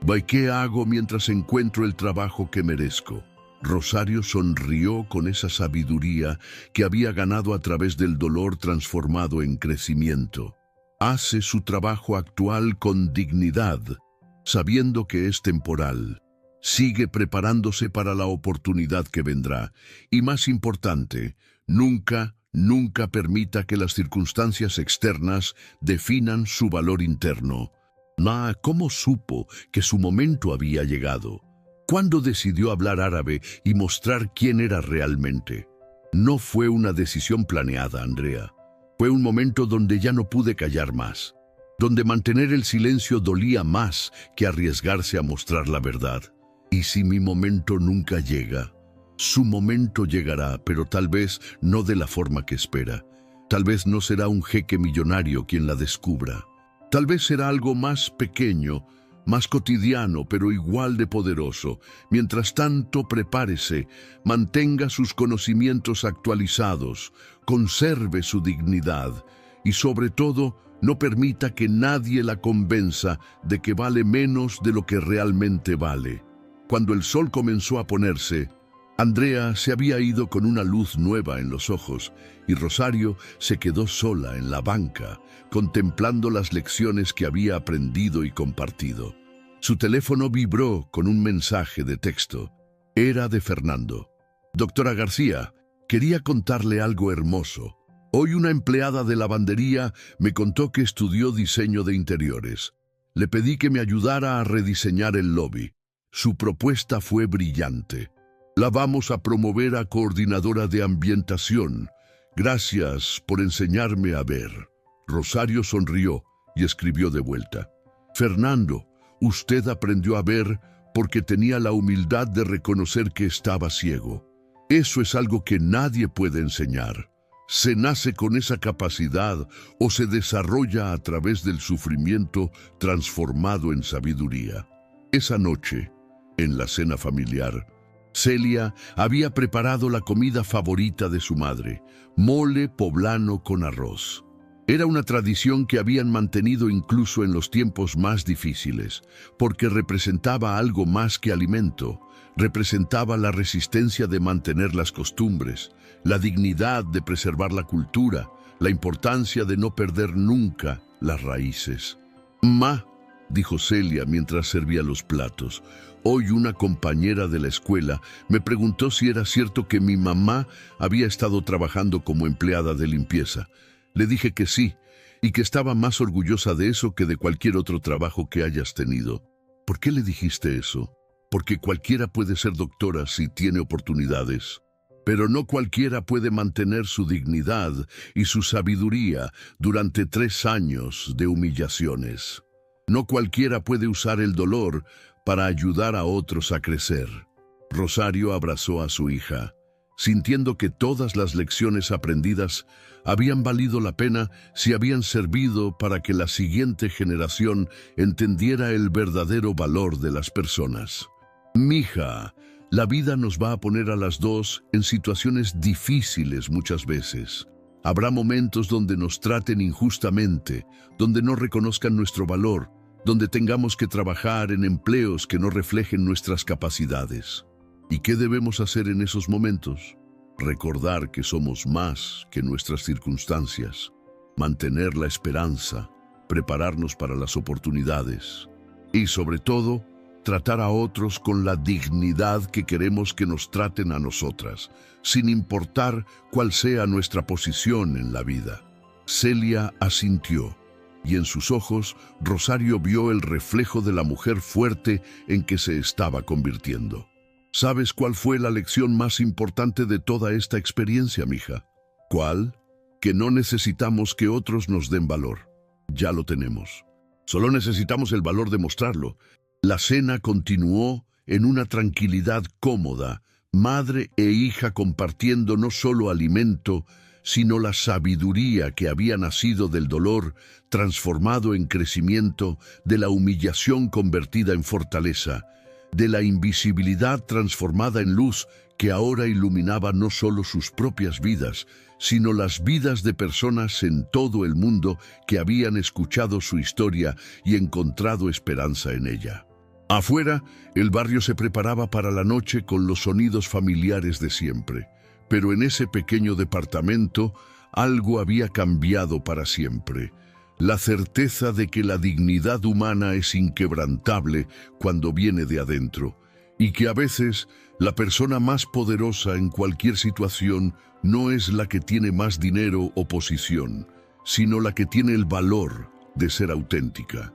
¿Y qué hago mientras encuentro el trabajo que merezco? Rosario sonrió con esa sabiduría que había ganado a través del dolor transformado en crecimiento. Hace su trabajo actual con dignidad, sabiendo que es temporal. Sigue preparándose para la oportunidad que vendrá. Y más importante, nunca permita que las circunstancias externas definan su valor interno. ¿Cómo supo que su momento había llegado? ¿Cuándo decidió hablar árabe y mostrar quién era realmente? No fue una decisión planeada, Andrea. Fue un momento donde ya no pude callar más, donde mantener el silencio dolía más que arriesgarse a mostrar la verdad. ¿Y si mi momento nunca llega? Su momento llegará, pero tal vez no de la forma que espera. Tal vez no será un jeque millonario quien la descubra. Tal vez será algo más pequeño, más cotidiano, pero igual de poderoso. Mientras tanto, prepárese, mantenga sus conocimientos actualizados, conserve su dignidad y, sobre todo, no permita que nadie la convenza de que vale menos de lo que realmente vale. Cuando el sol comenzó a ponerse, Andrea se había ido con una luz nueva en los ojos y Rosario se quedó sola en la banca, contemplando las lecciones que había aprendido y compartido. Su teléfono vibró con un mensaje de texto. Era de Fernando. Doctora García, quería contarle algo hermoso. Hoy una empleada de lavandería me contó que estudió diseño de interiores. Le pedí que me ayudara a rediseñar el lobby. Su propuesta fue brillante. La vamos a promover a coordinadora de ambientación. Gracias por enseñarme a ver. Rosario sonrió y escribió de vuelta. Fernando, usted aprendió a ver porque tenía la humildad de reconocer que estaba ciego. Eso es algo que nadie puede enseñar. Se nace con esa capacidad o se desarrolla a través del sufrimiento transformado en sabiduría. Esa noche, en la cena familiar, Celia había preparado la comida favorita de su madre, mole poblano con arroz. Era una tradición que habían mantenido incluso en los tiempos más difíciles, porque representaba algo más que alimento, representaba la resistencia de mantener las costumbres, la dignidad de preservar la cultura, la importancia de no perder nunca las raíces. «Ma», dijo Celia mientras servía los platos, «hoy una compañera de la escuela me preguntó si era cierto que mi mamá había estado trabajando como empleada de limpieza. Le dije que sí, y que estaba más orgullosa de eso que de cualquier otro trabajo que hayas tenido». «¿Por qué le dijiste eso?» «Porque cualquiera puede ser doctora si tiene oportunidades. Pero no cualquiera puede mantener su dignidad y su sabiduría durante 3 años de humillaciones. No cualquiera puede usar el dolor para ayudar a otros a crecer». Rosario abrazó a su hija, sintiendo que todas las lecciones aprendidas habían valido la pena si habían servido para que la siguiente generación entendiera el verdadero valor de las personas. «Mija, la vida nos va a poner a las dos en situaciones difíciles muchas veces. Habrá momentos donde nos traten injustamente, donde no reconozcan nuestro valor, donde tengamos que trabajar en empleos que no reflejen nuestras capacidades. ¿Y qué debemos hacer en esos momentos? Recordar que somos más que nuestras circunstancias, mantener la esperanza, prepararnos para las oportunidades y, sobre todo, tratar a otros con la dignidad que queremos que nos traten a nosotras, sin importar cuál sea nuestra posición en la vida. Celia asintió, y en sus ojos Rosario vio el reflejo de la mujer fuerte en que se estaba convirtiendo. ¿Sabes cuál fue la lección más importante de toda esta experiencia, mija? ¿Cuál? Que no necesitamos que otros nos den valor. Ya lo tenemos. Solo necesitamos el valor de mostrarlo. La cena continuó en una tranquilidad cómoda, madre e hija compartiendo no solo alimento, sino la sabiduría que había nacido del dolor, transformado en crecimiento, de la humillación convertida en fortaleza, de la invisibilidad transformada en luz que ahora iluminaba no solo sus propias vidas, sino las vidas de personas en todo el mundo que habían escuchado su historia y encontrado esperanza en ella. Afuera, el barrio se preparaba para la noche con los sonidos familiares de siempre, pero en ese pequeño departamento algo había cambiado para siempre. La certeza de que la dignidad humana es inquebrantable cuando viene de adentro, y que a veces la persona más poderosa en cualquier situación no es la que tiene más dinero o posición, sino la que tiene el valor de ser auténtica.